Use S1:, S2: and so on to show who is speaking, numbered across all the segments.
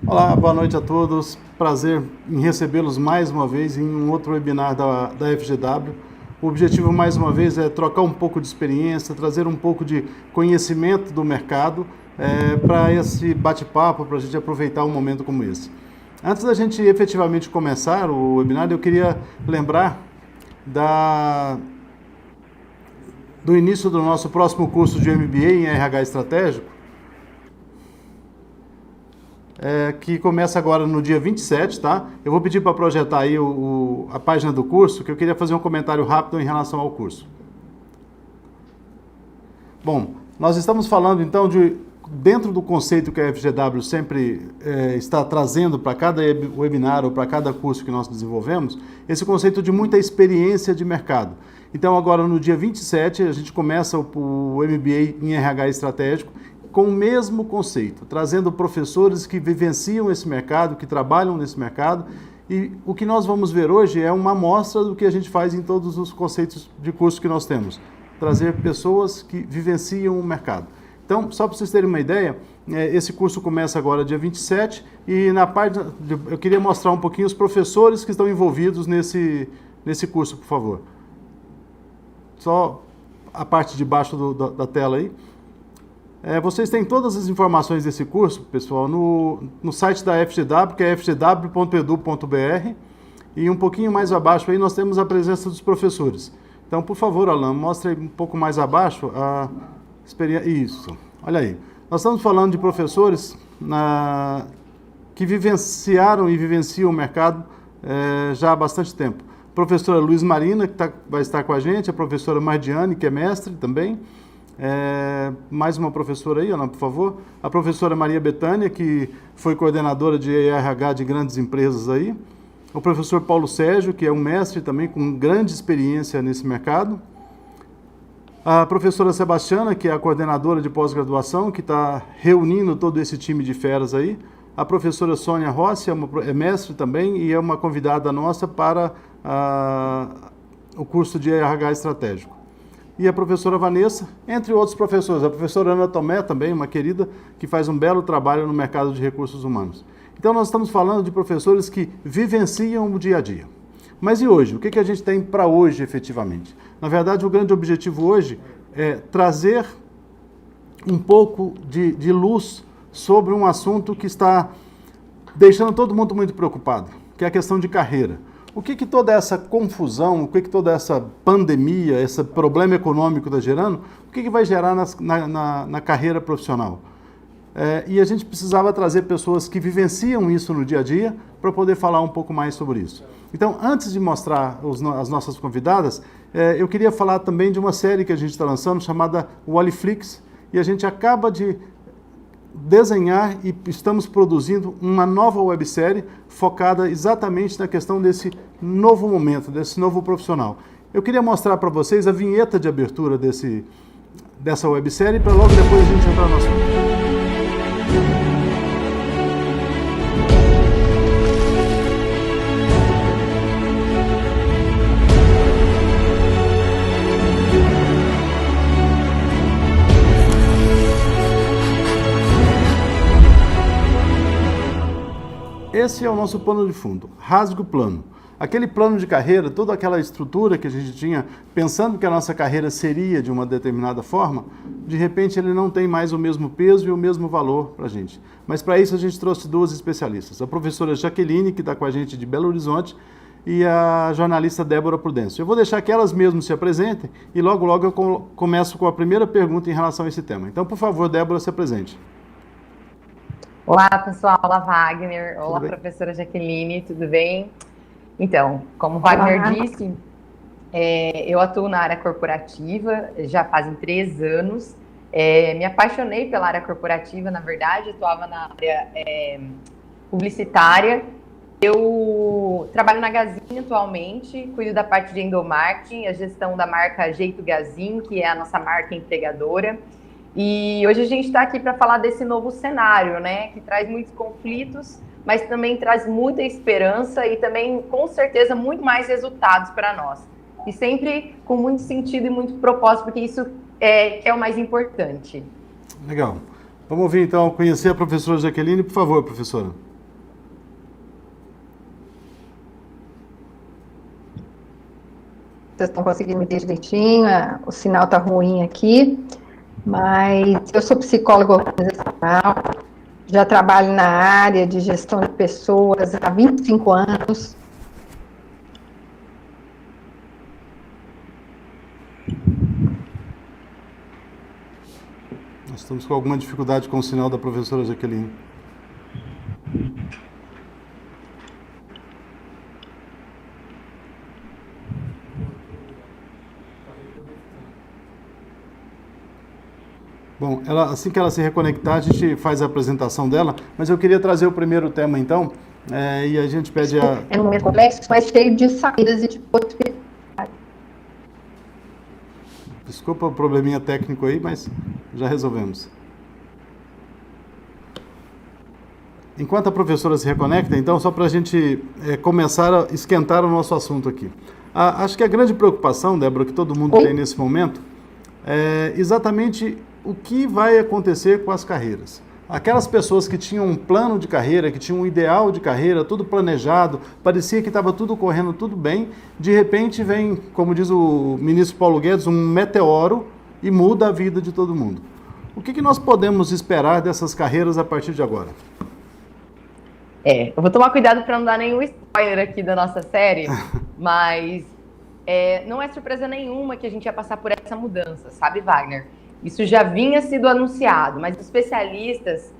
S1: Olá, boa noite a todos. Prazer em recebê-los mais uma vez em um outro webinar da FGW. O objetivo, mais uma vez, é trocar um pouco de experiência, trazer um pouco de conhecimento do mercado para esse bate-papo, para a gente aproveitar um momento como esse. Antes da gente efetivamente começar o webinar, eu queria lembrar do início do nosso próximo curso de MBA em RH Estratégico, que começa agora no dia 27, tá? Eu vou pedir para projetar aí a página do curso, que eu queria fazer um comentário rápido em relação ao curso. Bom, nós estamos falando então dentro do conceito que a FGW sempre está trazendo para cada webinar ou para cada curso que nós desenvolvemos, esse conceito de muita experiência de mercado. Então agora no dia 27 a gente começa o MBA em RH Estratégico, com o mesmo conceito, trazendo professores que vivenciam esse mercado, que trabalham nesse mercado, e o que nós vamos ver hoje é uma amostra do que a gente faz em todos os conceitos de curso que nós temos, trazer pessoas que vivenciam o mercado. Então, só para vocês terem uma ideia, esse curso começa agora dia 27, e na parte, eu queria mostrar um pouquinho os professores que estão envolvidos nesse curso, por favor. Só a parte de baixo da tela aí. Vocês têm todas as informações desse curso, pessoal, no site da FGW, que é fgw.edu.br, e um pouquinho mais abaixo aí nós temos a presença dos professores. Então, por favor, Alan, mostre aí um pouco mais abaixo a experiência. Isso, olha aí. Nós estamos falando de professores que vivenciaram e vivenciam o mercado já há bastante tempo. A professora Luiz Marina, que vai estar com a gente, a professora Mardiane, que é mestre também. Mais uma professora aí, Ana, por favor. A professora Maria Betânia, que foi coordenadora de RH de grandes empresas aí. O professor Paulo Sérgio, que é um mestre também com grande experiência nesse mercado. A professora Sebastiana, que é a coordenadora de pós-graduação, que está reunindo todo esse time de feras aí. A professora Sônia Rossi é mestre também e é uma convidada nossa para o curso de RH Estratégico. E a professora Vanessa, entre outros professores. A professora Ana Tomé também, uma querida, que faz um belo trabalho no mercado de recursos humanos. Então, nós estamos falando de professores que vivenciam o dia a dia. Mas e hoje? O que a gente tem para hoje, efetivamente? Na verdade, o grande objetivo hoje é trazer um pouco de luz sobre um assunto que está deixando todo mundo muito preocupado, que é a questão de carreira. O que toda essa confusão, o que toda essa pandemia, esse problema econômico está gerando, o que vai gerar na carreira profissional? E a gente precisava trazer pessoas que vivenciam isso no dia a dia para poder falar um pouco mais sobre isso. Então, antes de mostrar as nossas convidadas, eu queria falar também de uma série que a gente está lançando chamada Wallyflix, e a gente acaba de desenhar e estamos produzindo uma nova websérie focada exatamente na questão desse novo momento, desse novo profissional. Eu queria mostrar para vocês a vinheta de abertura dessa websérie para logo depois a gente entrar no assunto. Esse é o nosso plano de fundo, rasgue o plano. Aquele plano de carreira, toda aquela estrutura que a gente tinha, pensando que a nossa carreira seria de uma determinada forma, de repente ele não tem mais o mesmo peso e o mesmo valor para a gente. Mas para isso a gente trouxe duas especialistas, a professora Jaqueline, que está com a gente de Belo Horizonte, e a jornalista Débora Prudêncio. Eu vou deixar que elas mesmas se apresentem e logo eu começo com a primeira pergunta em relação a esse tema. Então, por favor, Débora, se apresente.
S2: Olá, pessoal. Olá, Wagner. Olá, professora Jaqueline. Tudo bem? Então, como o Wagner disse, eu atuo na área corporativa, já fazem 3 anos. Me apaixonei pela área corporativa, na verdade, atuava na área publicitária. Eu trabalho na Gazin atualmente, cuido da parte de endomarketing, a gestão da marca Jeito Gazin, que é a nossa marca empregadora. E hoje a gente está aqui para falar desse novo cenário, né, que traz muitos conflitos, mas também traz muita esperança e também, com certeza, muito mais resultados para nós. E sempre com muito sentido e muito propósito, porque isso é o mais importante.
S1: Legal. Vamos ouvir, então, conhecer a professora Jaqueline. Por favor, professora.
S3: Vocês estão conseguindo me ver direitinho, o sinal está ruim aqui, mas eu sou psicóloga organizacional, já trabalho na área de gestão de pessoas há 25 anos.
S1: Nós estamos com alguma dificuldade com o sinal da professora Jaqueline. Bom, assim que ela se reconectar, a gente faz a apresentação dela, mas eu queria trazer o primeiro tema, então, e a gente pede a...
S3: É um momento complexo, mas cheio de saídas e de possibilidades.
S1: Desculpa o probleminha técnico aí, mas já resolvemos. Enquanto a professora se reconecta, então, só para a gente começar a esquentar o nosso assunto aqui. Acho que a grande preocupação, Débora, que todo mundo tem nesse momento, é exatamente o que vai acontecer com as carreiras. Aquelas pessoas que tinham um plano de carreira, que tinham um ideal de carreira, tudo planejado, parecia que estava tudo correndo tudo bem, de repente vem, como diz o ministro Paulo Guedes, um meteoro e muda a vida de todo mundo. O que nós podemos esperar dessas carreiras a partir de agora?
S2: Eu vou tomar cuidado para não dar nenhum spoiler aqui da nossa série, mas não é surpresa nenhuma que a gente ia passar por essa mudança, sabe, Wagner? Isso já vinha sido anunciado, mas especialistas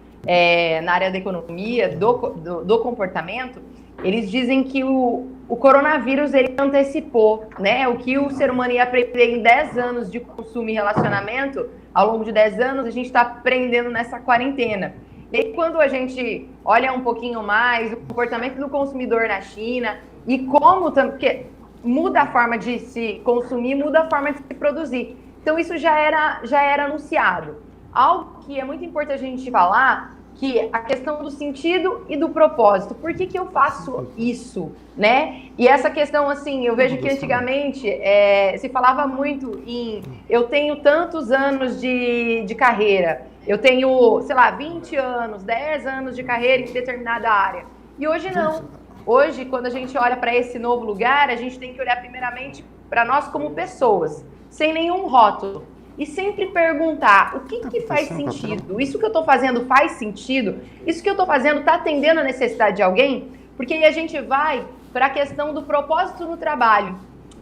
S2: na área da economia, do comportamento, eles dizem que o coronavírus ele antecipou, né? O que o ser humano ia aprender em 10 anos de consumo e relacionamento, ao longo de 10 anos, a gente está aprendendo nessa quarentena. E aí, quando a gente olha um pouquinho mais o comportamento do consumidor na China e como porque muda a forma de se consumir, muda a forma de se produzir. Então, isso já era anunciado. Algo que é muito importante a gente falar, que a questão do sentido e do propósito. Por que eu faço isso, né? E essa questão, assim, eu vejo que antigamente se falava muito em eu tenho tantos anos de carreira, eu tenho, sei lá, 20 anos, 10 anos de carreira em determinada área. E hoje não. Hoje, quando a gente olha para esse novo lugar, a gente tem que olhar primeiramente para nós como pessoas, sem nenhum rótulo. E sempre perguntar, o que faz sentido? Isso que eu estou fazendo faz sentido? Isso que eu estou fazendo está atendendo a necessidade de alguém? Porque aí a gente vai para a questão do propósito no trabalho.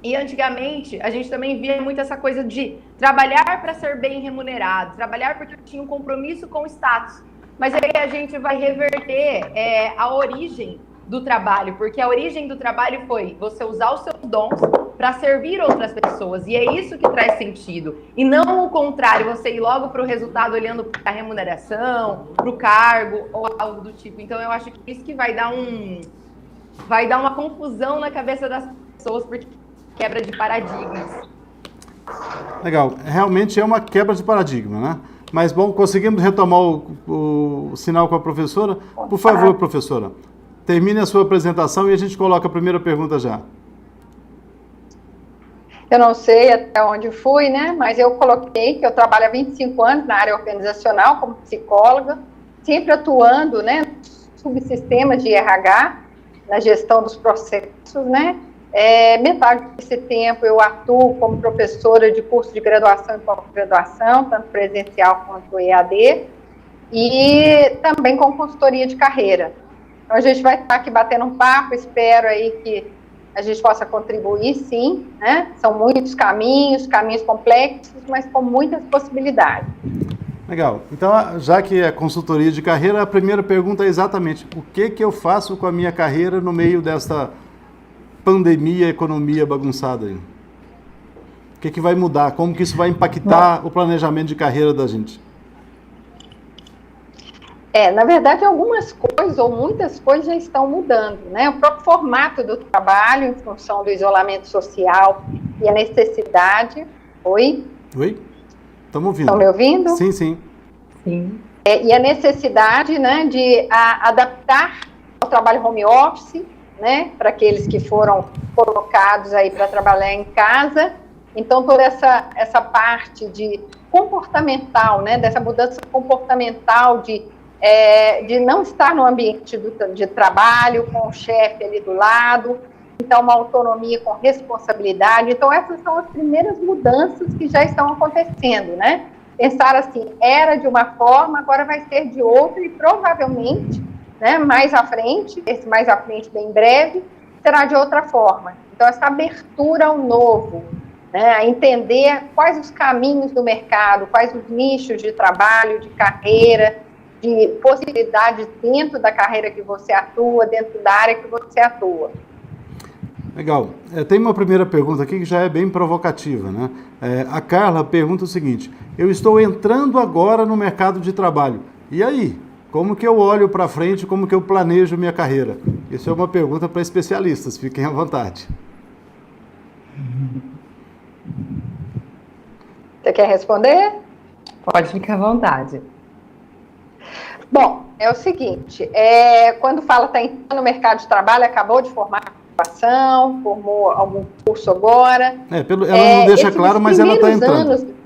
S2: E antigamente, a gente também via muito essa coisa de trabalhar para ser bem remunerado, trabalhar porque tinha um compromisso com o status. Mas aí a gente vai reverter a origem do trabalho, porque a origem do trabalho foi você usar os seus dons para servir outras pessoas, e é isso que traz sentido, e não o contrário, você ir logo para o resultado olhando para a remuneração, para o cargo, ou algo do tipo. Então eu acho que isso que vai dar uma confusão na cabeça das pessoas, porque quebra de paradigmas.
S1: Legal, realmente é uma quebra de paradigma, né? Mas bom, conseguimos retomar o sinal com a professora. Por favor, professora, termine a sua apresentação e a gente coloca a primeira pergunta já.
S3: Eu não sei até onde fui, né? Mas eu coloquei que eu trabalho há 25 anos na área organizacional como psicóloga, sempre atuando, né, subsistemas de RH, na gestão dos processos, né? Metade desse tempo eu atuo como professora de curso de graduação e pós-graduação, tanto presencial quanto EAD, e também com consultoria de carreira. Então, a gente vai estar aqui batendo um papo, espero aí que a gente possa contribuir, sim, né? São muitos caminhos complexos, mas com muitas possibilidades.
S1: Legal. Então, já que é consultoria de carreira, a primeira pergunta é exatamente o que eu faço com a minha carreira no meio desta pandemia, economia bagunçada aí? O que vai mudar? Como que isso vai impactar o planejamento de carreira da gente?
S3: Na verdade, algumas coisas ou muitas coisas já estão mudando, né? O próprio formato do trabalho, em função do isolamento social e a necessidade... Oi?
S1: Estamos ouvindo.
S3: Estão me ouvindo?
S1: Sim.
S2: Sim.
S3: E a necessidade, né, de adaptar o trabalho home office, né, para aqueles que foram colocados aí para trabalhar em casa. Então, toda essa parte de comportamental, né, dessa mudança comportamental de não estar no ambiente de trabalho, com o chefe ali do lado, então uma autonomia com responsabilidade. Então, essas são as primeiras mudanças que já estão acontecendo, né? Pensar assim, era de uma forma, agora vai ser de outra, e provavelmente, né, mais à frente, bem breve, será de outra forma. Então, essa abertura ao novo, né, a entender quais os caminhos do mercado, quais os nichos de trabalho, de carreira, de possibilidades dentro da carreira que você atua, dentro da área que você atua.
S1: Legal. Tem uma primeira pergunta aqui que já é bem provocativa, né? A Carla pergunta o seguinte: eu estou entrando agora no mercado de trabalho. E aí? Como que eu olho para frente? Como que eu planejo minha carreira? Isso é uma pergunta para especialistas. Fiquem à vontade.
S3: Você quer responder?
S2: Pode ficar à vontade.
S3: Bom, é o seguinte, quando fala está entrando no mercado de trabalho, acabou de formar graduação, formou algum curso agora.
S1: Ela não deixa claro, mas ela está entrando.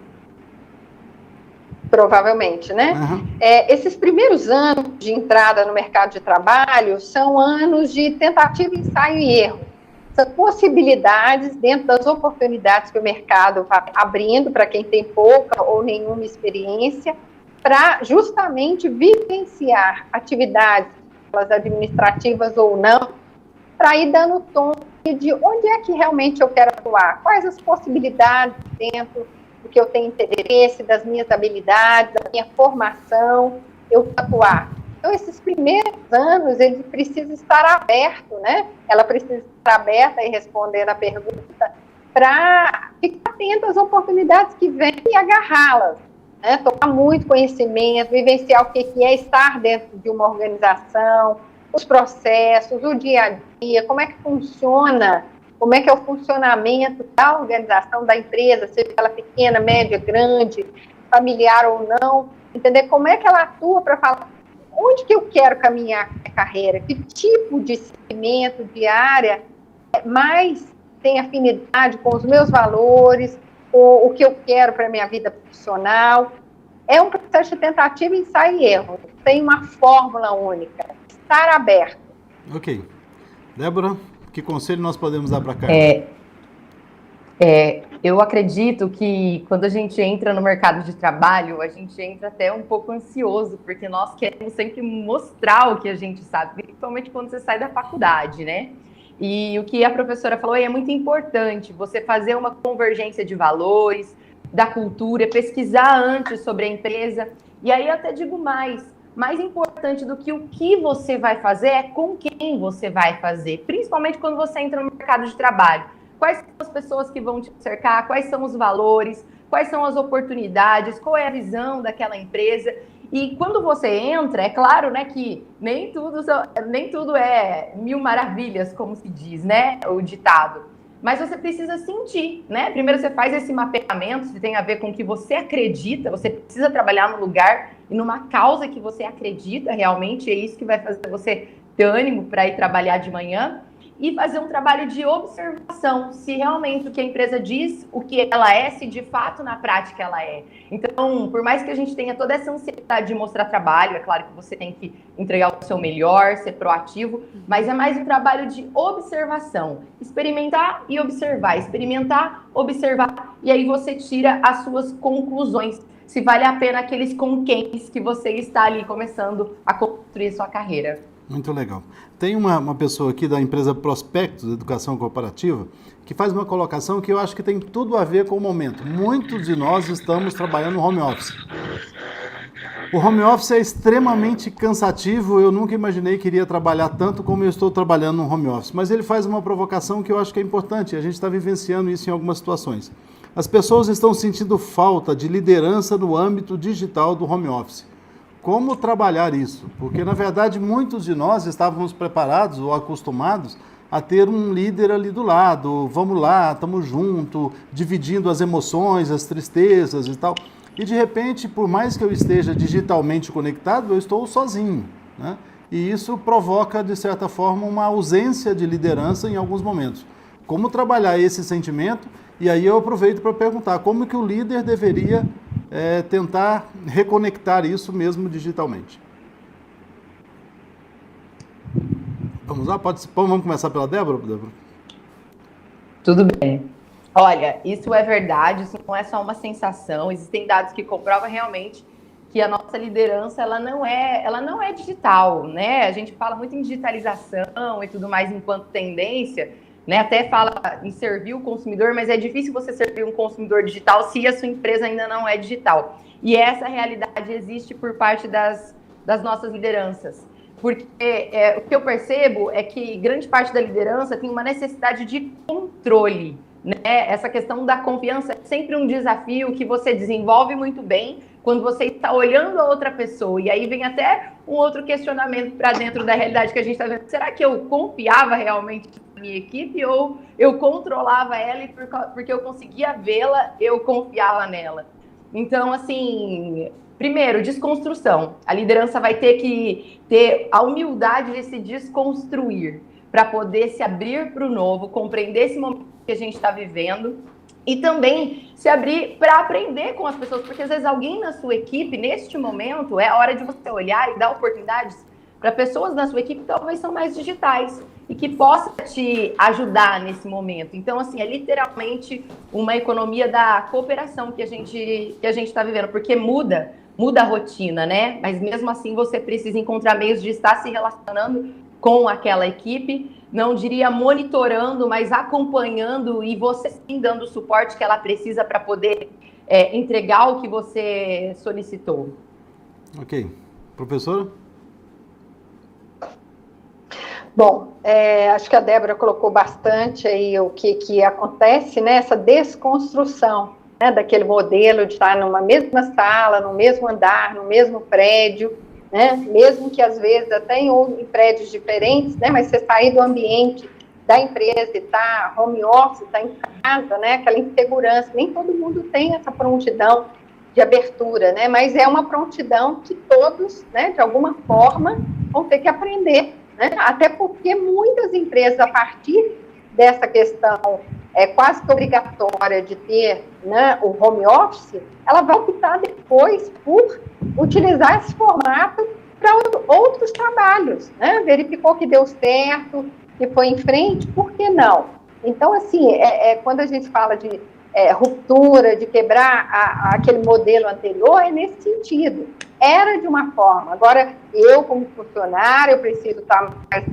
S3: Provavelmente, né?
S1: Uhum.
S3: Esses primeiros anos de entrada no mercado de trabalho são anos de tentativa, ensaio e erro. São possibilidades dentro das oportunidades que o mercado vai abrindo para quem tem pouca ou nenhuma experiência, para justamente vivenciar atividades, administrativas ou não, para ir dando tom de onde é que realmente eu quero atuar, quais as possibilidades dentro do que eu tenho interesse, das minhas habilidades, da minha formação, eu vou atuar. Então, esses primeiros anos, ele precisa estar aberto, né? Ela precisa estar aberta e responder a pergunta para ficar atenta às oportunidades que vêm e agarrá-las. Né, tomar muito conhecimento, vivenciar o que é estar dentro de uma organização, os processos, o dia a dia, como é que funciona, como é que é o funcionamento da organização, da empresa, seja ela pequena, média, grande, familiar ou não, entender como é que ela atua para falar onde que eu quero caminhar a carreira, que tipo de segmento, de área mais tem afinidade com os meus valores, o que eu quero para a minha vida profissional. É um processo de tentativa, ensaio e erro. Tem uma fórmula única. Estar aberto.
S1: Ok. Débora, que conselho nós podemos dar para cá?
S2: Eu acredito que quando a gente entra no mercado de trabalho, a gente entra até um pouco ansioso, porque nós queremos sempre mostrar o que a gente sabe, principalmente quando você sai da faculdade, né? E o que a professora falou é muito importante, você fazer uma convergência de valores, da cultura, pesquisar antes sobre a empresa. E aí eu até digo mais importante do que o que você vai fazer é com quem você vai fazer, principalmente quando você entra no mercado de trabalho. Quais são as pessoas que vão te cercar, quais são os valores, quais são as oportunidades, qual é a visão daquela empresa. E quando você entra, é claro, né, que nem tudo é mil maravilhas, como se diz, né, o ditado. Mas você precisa sentir, né? Primeiro você faz esse mapeamento, se tem a ver com o que você acredita, você precisa trabalhar no lugar e numa causa que você acredita realmente, é isso que vai fazer você ter ânimo para ir trabalhar de manhã. E fazer um trabalho de observação, se realmente o que a empresa diz, o que ela é, se de fato na prática ela é. Então, por mais que a gente tenha toda essa ansiedade de mostrar trabalho, é claro que você tem que entregar o seu melhor, ser proativo, mas é mais um trabalho de observação. Experimentar e observar, experimentar, observar, e aí você tira as suas conclusões, se vale a pena aqueles com quem que você está ali começando a construir sua carreira.
S1: Muito legal. Tem uma pessoa aqui da empresa Prospectos Educação Cooperativa que faz uma colocação que eu acho que tem tudo a ver com o momento. Muitos de nós estamos trabalhando no home office. O home office é extremamente cansativo, eu nunca imaginei que iria trabalhar tanto como eu estou trabalhando no home office. Mas ele faz uma provocação que eu acho que é importante, a gente está vivenciando isso em algumas situações. As pessoas estão sentindo falta de liderança no âmbito digital do home office. Como trabalhar isso? Porque, na verdade, muitos de nós estávamos preparados ou acostumados a ter um líder ali do lado, vamos lá, estamos juntos, dividindo as emoções, as tristezas e tal. E, de repente, por mais que eu esteja digitalmente conectado, eu estou sozinho, né? e isso provoca, de certa forma, uma ausência de liderança em alguns momentos. Como trabalhar esse sentimento? E aí eu aproveito para perguntar, como que o líder deveria tentar reconectar isso mesmo digitalmente? Vamos lá? Vamos começar pela Débora?
S2: Tudo bem. Olha, isso é verdade, isso não é só uma sensação, existem dados que comprovam realmente que a nossa liderança ela não é digital, né? A gente fala muito em digitalização e tudo mais enquanto tendência, né? Até fala em servir o consumidor, mas é difícil você servir um consumidor digital se a sua empresa ainda não é digital. E essa realidade existe por parte das nossas lideranças. Porque o que eu percebo é que grande parte da liderança tem uma necessidade de controle, né? Essa questão da confiança é sempre um desafio que você desenvolve muito bem quando você está olhando a outra pessoa. E aí vem até um outro questionamento para dentro da realidade que a gente está vendo. Será que eu confiava realmente na minha equipe ou eu controlava ela e porque eu conseguia vê-la, eu confiava nela? Então, assim, primeiro, desconstrução. A liderança vai ter que ter a humildade de se desconstruir para poder se abrir para o novo, compreender esse momento que a gente está vivendo e também se abrir para aprender com as pessoas, porque às vezes alguém na sua equipe, neste momento, é a hora de você olhar e dar oportunidades para pessoas na sua equipe que talvez são mais digitais e que possa te ajudar nesse momento. Então, assim, é literalmente uma economia da cooperação que a gente está vivendo, porque muda a rotina, né? Mas mesmo assim você precisa encontrar meios de estar se relacionando com aquela equipe, não diria monitorando, mas acompanhando e você sim dando o suporte que ela precisa para poder entregar o que você solicitou.
S1: Ok. Professora?
S3: Bom, acho que a Débora colocou bastante aí o que acontece, né? Essa desconstrução, né, daquele modelo de estar numa mesma sala, no mesmo andar, no mesmo prédio, né? Mesmo que às vezes até em prédios diferentes, né? Mas você sair do ambiente da empresa e estar home office, estar em casa, né? Aquela insegurança, nem todo mundo tem essa prontidão de abertura, né? Mas é uma prontidão que todos, né, de alguma forma, vão ter que aprender, né? Até porque muitas empresas, a partir dessa questão quase que obrigatória de ter, né, o home office, ela vai optar depois por utilizar esse formato para outros trabalhos, né? Verificou que deu certo, que foi em frente, por que não? Então, assim, quando a gente fala de ruptura, de quebrar aquele modelo anterior, é nesse sentido. Era de uma forma. Agora, eu, como funcionário, eu preciso estar mais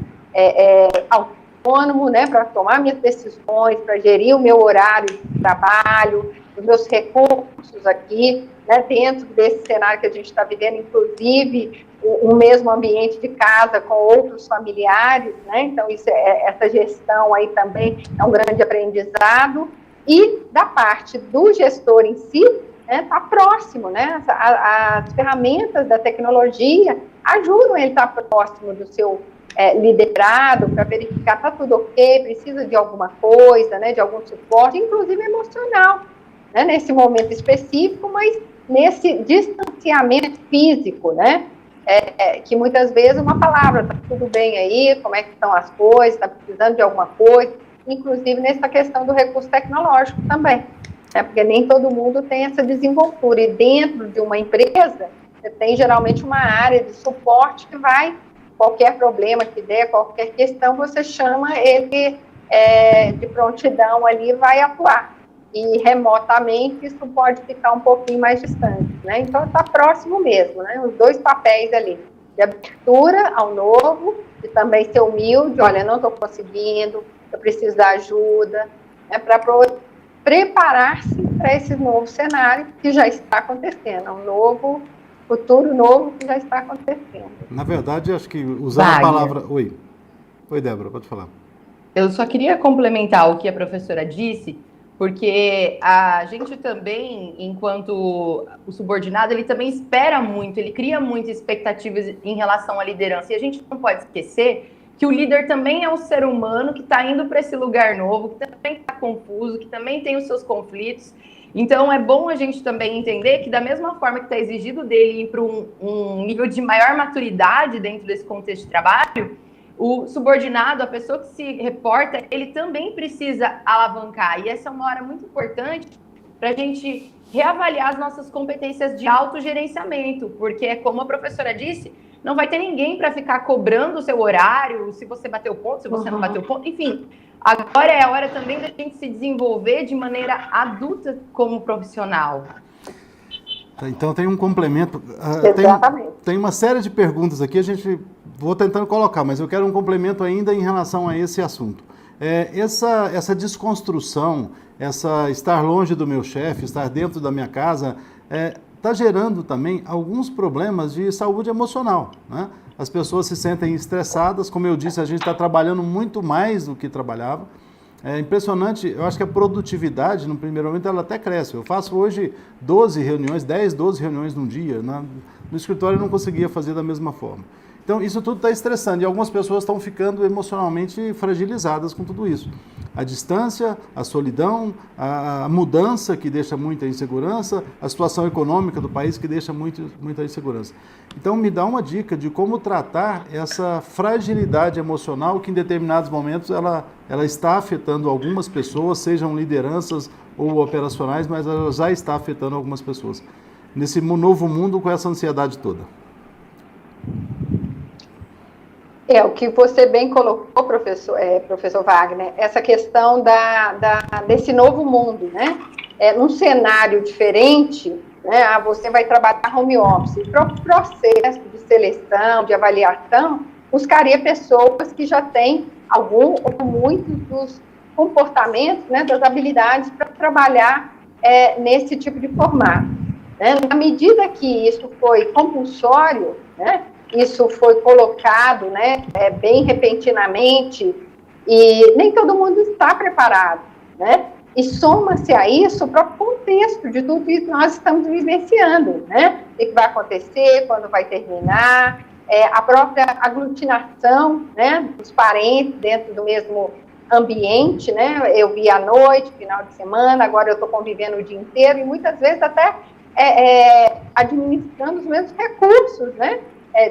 S3: autônomo, né, para tomar minhas decisões, para gerir o meu horário de trabalho, os meus recursos aqui, né, dentro desse cenário que a gente está vivendo, inclusive o mesmo ambiente de casa com outros familiares, né? Então essa gestão aí também é um grande aprendizado. E da parte do gestor em si, tá próximo, né? As ferramentas da tecnologia ajudam ele a estar próximo do seu liderado para verificar está tudo ok, precisa de alguma coisa, né? De algum suporte, inclusive emocional, né? Nesse momento específico, mas nesse distanciamento físico, né? Que muitas vezes uma palavra, está tudo bem aí, como é que estão as coisas, está precisando de alguma coisa, inclusive nessa questão do recurso tecnológico também, né? Porque nem todo mundo tem essa desenvoltura, e dentro de uma empresa, você tem geralmente uma área de suporte que vai, qualquer problema que der, qualquer questão, você chama ele de prontidão ali, vai atuar. E remotamente isso pode ficar um pouquinho mais distante, né? Então está próximo mesmo, né? Os dois papéis ali, de abertura ao novo, e também ser humilde, olha, não estou conseguindo, eu preciso da ajuda, né? Para preparar-se para esse novo cenário que já está acontecendo, um novo futuro novo que já está acontecendo.
S1: Na verdade, acho que usando a palavra... Oi, Débora, pode falar.
S2: Eu só queria complementar o que a professora disse, porque a gente também, enquanto o subordinado, ele também espera muito, ele cria muitas expectativas em relação à liderança. E a gente não pode esquecer que o líder também é um ser humano que está indo para esse lugar novo, que também está confuso, que também tem os seus conflitos. Então, é bom a gente também entender que, da mesma forma que está exigido dele ir para um nível de maior maturidade dentro desse contexto de trabalho, o subordinado, a pessoa que se reporta, ele também precisa alavancar. E essa é uma hora muito importante para a gente reavaliar as nossas competências de autogerenciamento, porque, como a professora disse, não vai ter ninguém para ficar cobrando o seu horário, se você bateu ponto, se você não bateu ponto, enfim. Agora é a hora também da gente se desenvolver de maneira adulta como profissional.
S1: Então tem um complemento.
S3: Exatamente.
S1: Tem uma série de perguntas aqui, vou tentando colocar, mas eu quero um complemento ainda em relação a esse assunto. Essa desconstrução, estar longe do meu chefe, estar dentro da minha casa, está gerando também alguns problemas de saúde emocional, né? As pessoas se sentem estressadas, como eu disse, a gente está trabalhando muito mais do que trabalhava. É impressionante, eu acho que a produtividade, no primeiro momento, ela até cresce. Eu faço hoje 12 reuniões num dia. No escritório eu não conseguia fazer da mesma forma. Então, isso tudo está estressando e algumas pessoas estão ficando emocionalmente fragilizadas com tudo isso. A distância, a solidão, a mudança que deixa muita insegurança, a situação econômica do país que deixa muita insegurança. Então, me dá uma dica de como tratar essa fragilidade emocional que, em determinados momentos, ela está afetando algumas pessoas, sejam lideranças ou operacionais, mas ela já está afetando algumas pessoas. Nesse novo mundo com essa ansiedade toda.
S3: O que você bem colocou, professor Wagner, essa questão desse novo mundo, né? Num cenário diferente, né? Você vai trabalhar home office. Para o processo de seleção, de avaliação, buscaria pessoas que já têm algum ou muitos dos comportamentos, né, das habilidades para trabalhar nesse tipo de formato. Né? Na medida que isso foi compulsório, né? Isso foi colocado, né, bem repentinamente, e nem todo mundo está preparado, né? E soma-se a isso o próprio contexto de tudo isso que nós estamos vivenciando, né? O que vai acontecer, quando vai terminar, a própria aglutinação, né, dos parentes dentro do mesmo ambiente, né? Eu vi à noite, final de semana, agora eu estou convivendo o dia inteiro, e muitas vezes até administrando os mesmos recursos, né?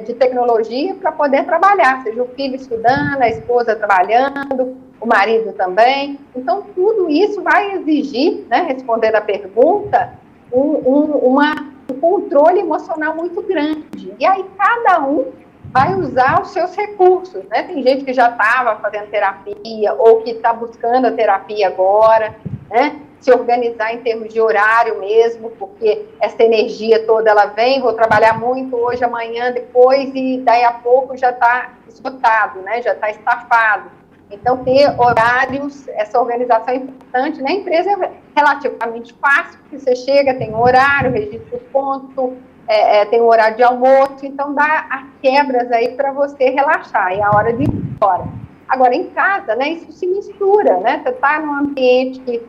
S3: De tecnologia para poder trabalhar, seja o filho estudando, a esposa trabalhando, o marido também. Então, tudo isso vai exigir, né, respondendo a pergunta, um controle emocional muito grande. E aí, cada um vai usar os seus recursos, né? Tem gente que já estava fazendo terapia ou que está buscando a terapia agora, né? Se organizar em termos de horário mesmo, porque essa energia toda, ela vem, vou trabalhar muito hoje, amanhã, depois, e daí a pouco já está esgotado, né? Já está estafado. Então, ter horários, essa organização é importante. Na empresa é relativamente fácil, porque você chega, tem um horário, registra o ponto, tem um horário de almoço, então dá as quebras aí para você relaxar, é a hora de ir embora. Agora, em casa, né, isso se mistura, né? Você está num ambiente que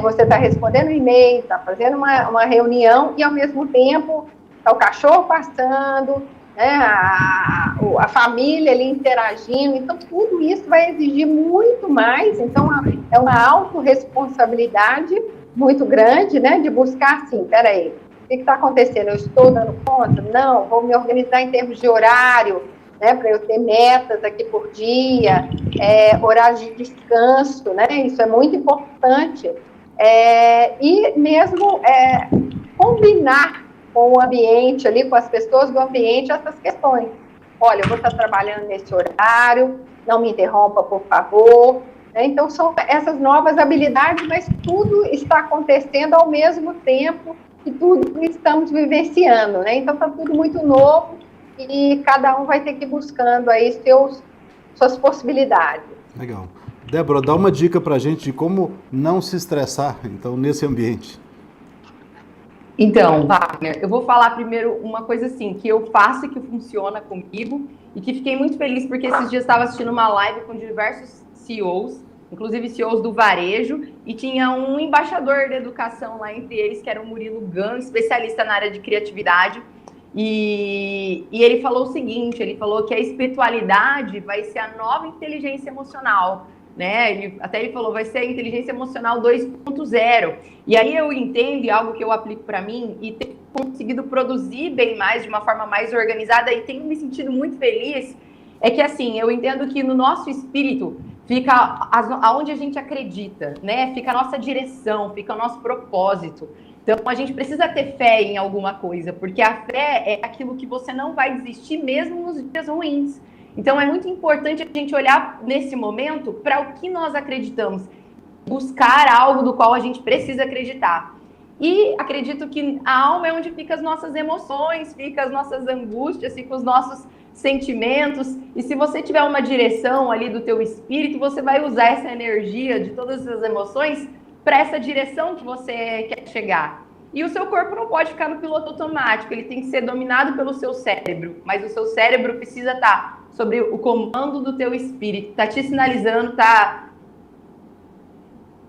S3: você está respondendo e-mail, está fazendo uma reunião e, ao mesmo tempo, está o cachorro passando, né, a família ali interagindo. Então, tudo isso vai exigir muito mais. Então, é uma autorresponsabilidade muito grande, né, de buscar assim, peraí, o que está acontecendo? Eu estou dando conta? Não, vou me organizar em termos de horário, né, para eu ter metas aqui por dia, horário de descanso, né, isso é muito importante. E mesmo combinar com o ambiente ali, com as pessoas do ambiente, essas questões. Olha, eu vou estar trabalhando nesse horário, não me interrompa, por favor. Então, são essas novas habilidades, mas tudo está acontecendo ao mesmo tempo que tudo que estamos vivenciando, né? Então, está tudo muito novo e cada um vai ter que ir buscando aí suas possibilidades.
S1: Legal. Débora, dá uma dica para a gente de como não se estressar, então, nesse ambiente.
S2: Então, Wagner, eu vou falar primeiro uma coisa assim, que eu faço e que funciona comigo, e que fiquei muito feliz porque esses dias estava assistindo uma live com diversos CEOs, inclusive CEOs do varejo, e tinha um embaixador da educação lá entre eles, que era o Murilo Gun, especialista na área de criatividade, e ele falou o seguinte, ele falou que a espiritualidade vai ser a nova inteligência emocional. né? Ele falou, vai ser a inteligência emocional 2.0. E aí eu entendo algo que eu aplico para mim e tenho conseguido produzir bem mais, de uma forma mais organizada, e tenho me sentido muito feliz, é que assim, eu entendo que no nosso espírito fica aonde a gente acredita, né? Fica a nossa direção, fica o nosso propósito. Então, a gente precisa ter fé em alguma coisa, porque a fé é aquilo que você não vai desistir mesmo nos dias ruins. Então, é muito importante a gente olhar nesse momento para o que nós acreditamos, buscar algo do qual a gente precisa acreditar. E acredito que a alma é onde fica as nossas emoções, fica as nossas angústias, fica os nossos sentimentos. E se você tiver uma direção ali do teu espírito, você vai usar essa energia de todas essas emoções para essa direção que você quer chegar. E o seu corpo não pode ficar no piloto automático, ele tem que ser dominado pelo seu cérebro, mas o seu cérebro precisa estar sobre o comando do teu espírito, tá te sinalizando, tá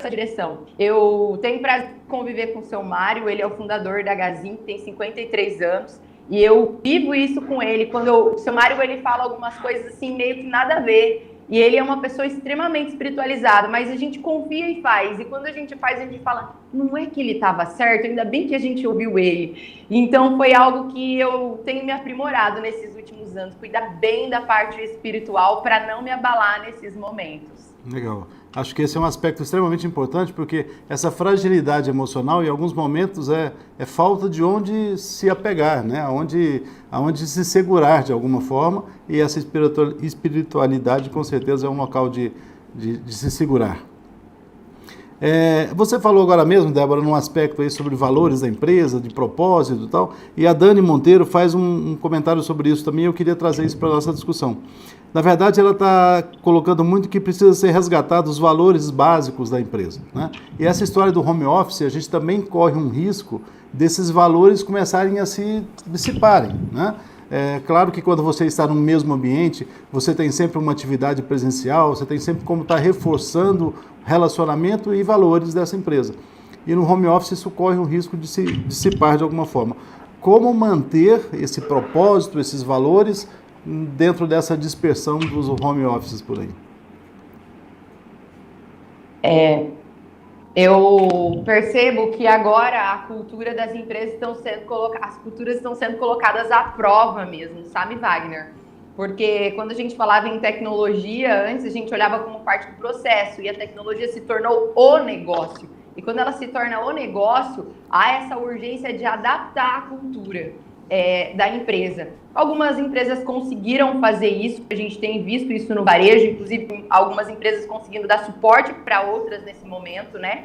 S2: essa direção. Eu tenho prazer de conviver com o seu Mário, ele é o fundador da Gazin, tem 53 anos, e eu vivo isso com ele. Quando o seu Mário, ele fala algumas coisas assim, meio que nada a ver, e ele é uma pessoa extremamente espiritualizada, mas a gente confia e faz, e quando a gente faz, a gente fala, não é que ele estava certo, ainda bem que a gente ouviu ele. Então foi algo que eu tenho me aprimorado nesses últimos anos, cuidar bem da parte espiritual para não me abalar nesses momentos.
S1: Legal. Acho que esse é um aspecto extremamente importante, porque essa fragilidade emocional, em alguns momentos, é falta de onde se apegar, né? Aonde se segurar de alguma forma, e essa espiritualidade, com certeza, é um local de se segurar. Você falou agora mesmo, Débora, num aspecto aí sobre valores da empresa, de propósito e tal, e a Dani Monteiro faz um comentário sobre isso também, eu queria trazer isso para a nossa discussão. Na verdade, ela está colocando muito que precisa ser resgatado os valores básicos da empresa, né? E essa história do home office, a gente também corre um risco desses valores começarem a se dissiparem, né? É claro que quando você está no mesmo ambiente, você tem sempre uma atividade presencial, você tem sempre como estar reforçando relacionamento e valores dessa empresa. E no home office isso corre um risco de se dissipar de alguma forma. Como manter esse propósito, esses valores dentro dessa dispersão dos home offices por aí?
S2: Eu percebo que agora a cultura das empresas as culturas estão sendo colocadas à prova mesmo, sabe, Wagner? Porque quando a gente falava em tecnologia, antes a gente olhava como parte do processo, e a tecnologia se tornou o negócio. E quando ela se torna o negócio, há essa urgência de adaptar a cultura da empresa. Algumas empresas conseguiram fazer isso, a gente tem visto isso no varejo, inclusive algumas empresas conseguindo dar suporte para outras nesse momento, né?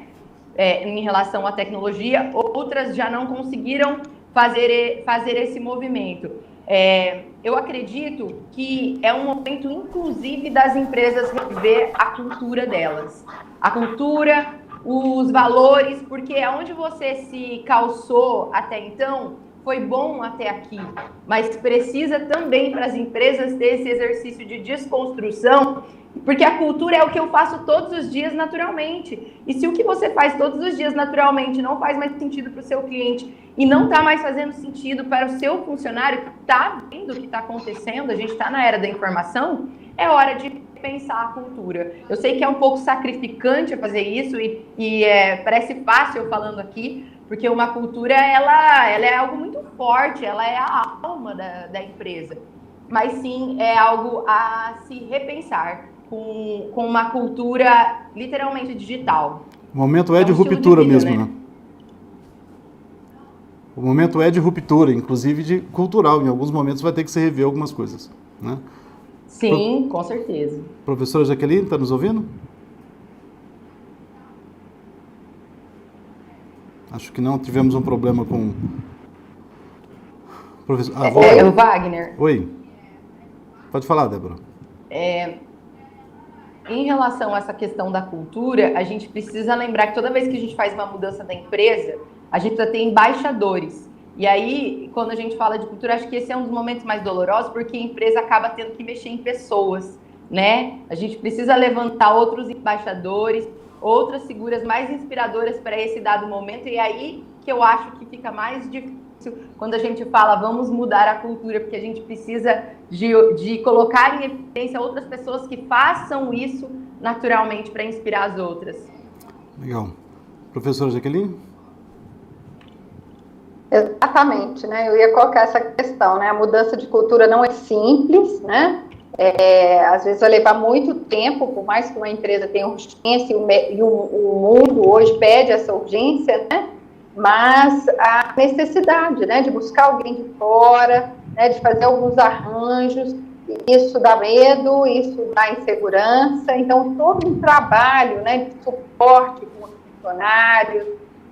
S2: Em relação à tecnologia, outras já não conseguiram fazer esse movimento. Eu acredito que é um momento, inclusive, das empresas rever a cultura delas. A cultura, os valores, porque aonde você se calçou até então foi bom até aqui, mas precisa também para as empresas ter esse exercício de desconstrução, porque a cultura é o que eu faço todos os dias naturalmente. E se o que você faz todos os dias naturalmente não faz mais sentido para o seu cliente e não está mais fazendo sentido para o seu funcionário que está vendo o que está acontecendo, a gente está na era da informação, é hora de pensar a cultura. Eu sei que é um pouco sacrificante fazer isso e parece fácil eu falando aqui, porque uma cultura, ela é algo muito forte, ela é a alma da empresa. Mas sim, é algo a se repensar com uma cultura literalmente digital.
S1: O momento é de ruptura mesmo, né? O momento é de ruptura, inclusive de cultural. Em alguns momentos vai ter que se rever algumas coisas, né?
S2: Sim, com certeza.
S1: Professora Jaqueline, está nos ouvindo? Acho que não, tivemos um problema com... Professor...
S2: Wagner.
S1: Oi. Pode falar, Débora.
S2: Em relação a essa questão da cultura, a gente precisa lembrar que toda vez que a gente faz uma mudança da empresa, a gente precisa ter embaixadores. E aí, quando a gente fala de cultura, acho que esse é um dos momentos mais dolorosos, porque a empresa acaba tendo que mexer em pessoas, né? A gente precisa levantar outros embaixadores, outras figuras mais inspiradoras para esse dado momento, e aí que eu acho que fica mais difícil quando a gente fala vamos mudar a cultura, porque a gente precisa de colocar em evidência outras pessoas que façam isso naturalmente para inspirar as outras.
S1: Legal. Professora Jaqueline?
S3: Exatamente, né? Eu ia colocar essa questão, né? A mudança de cultura não é simples, né? Às vezes vai levar muito tempo, por mais que uma empresa tenha urgência e o mundo hoje pede essa urgência, né? Mas a necessidade, né, de buscar alguém de fora, né, de fazer alguns arranjos, isso dá medo, isso dá insegurança, então todo um trabalho, né, de suporte com os funcionários,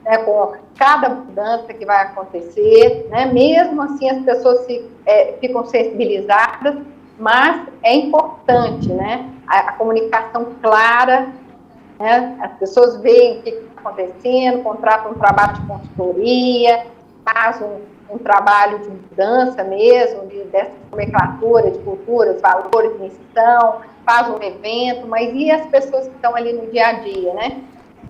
S3: né, com cada mudança que vai acontecer, né, mesmo assim as pessoas ficam sensibilizadas, mas é importante, né, a comunicação clara, né, as pessoas veem o que está acontecendo, contratam um trabalho de consultoria, fazem um trabalho de mudança mesmo, dessa nomenclatura de culturas, valores, missão, faz um evento, mas e as pessoas que estão ali no dia a dia, né?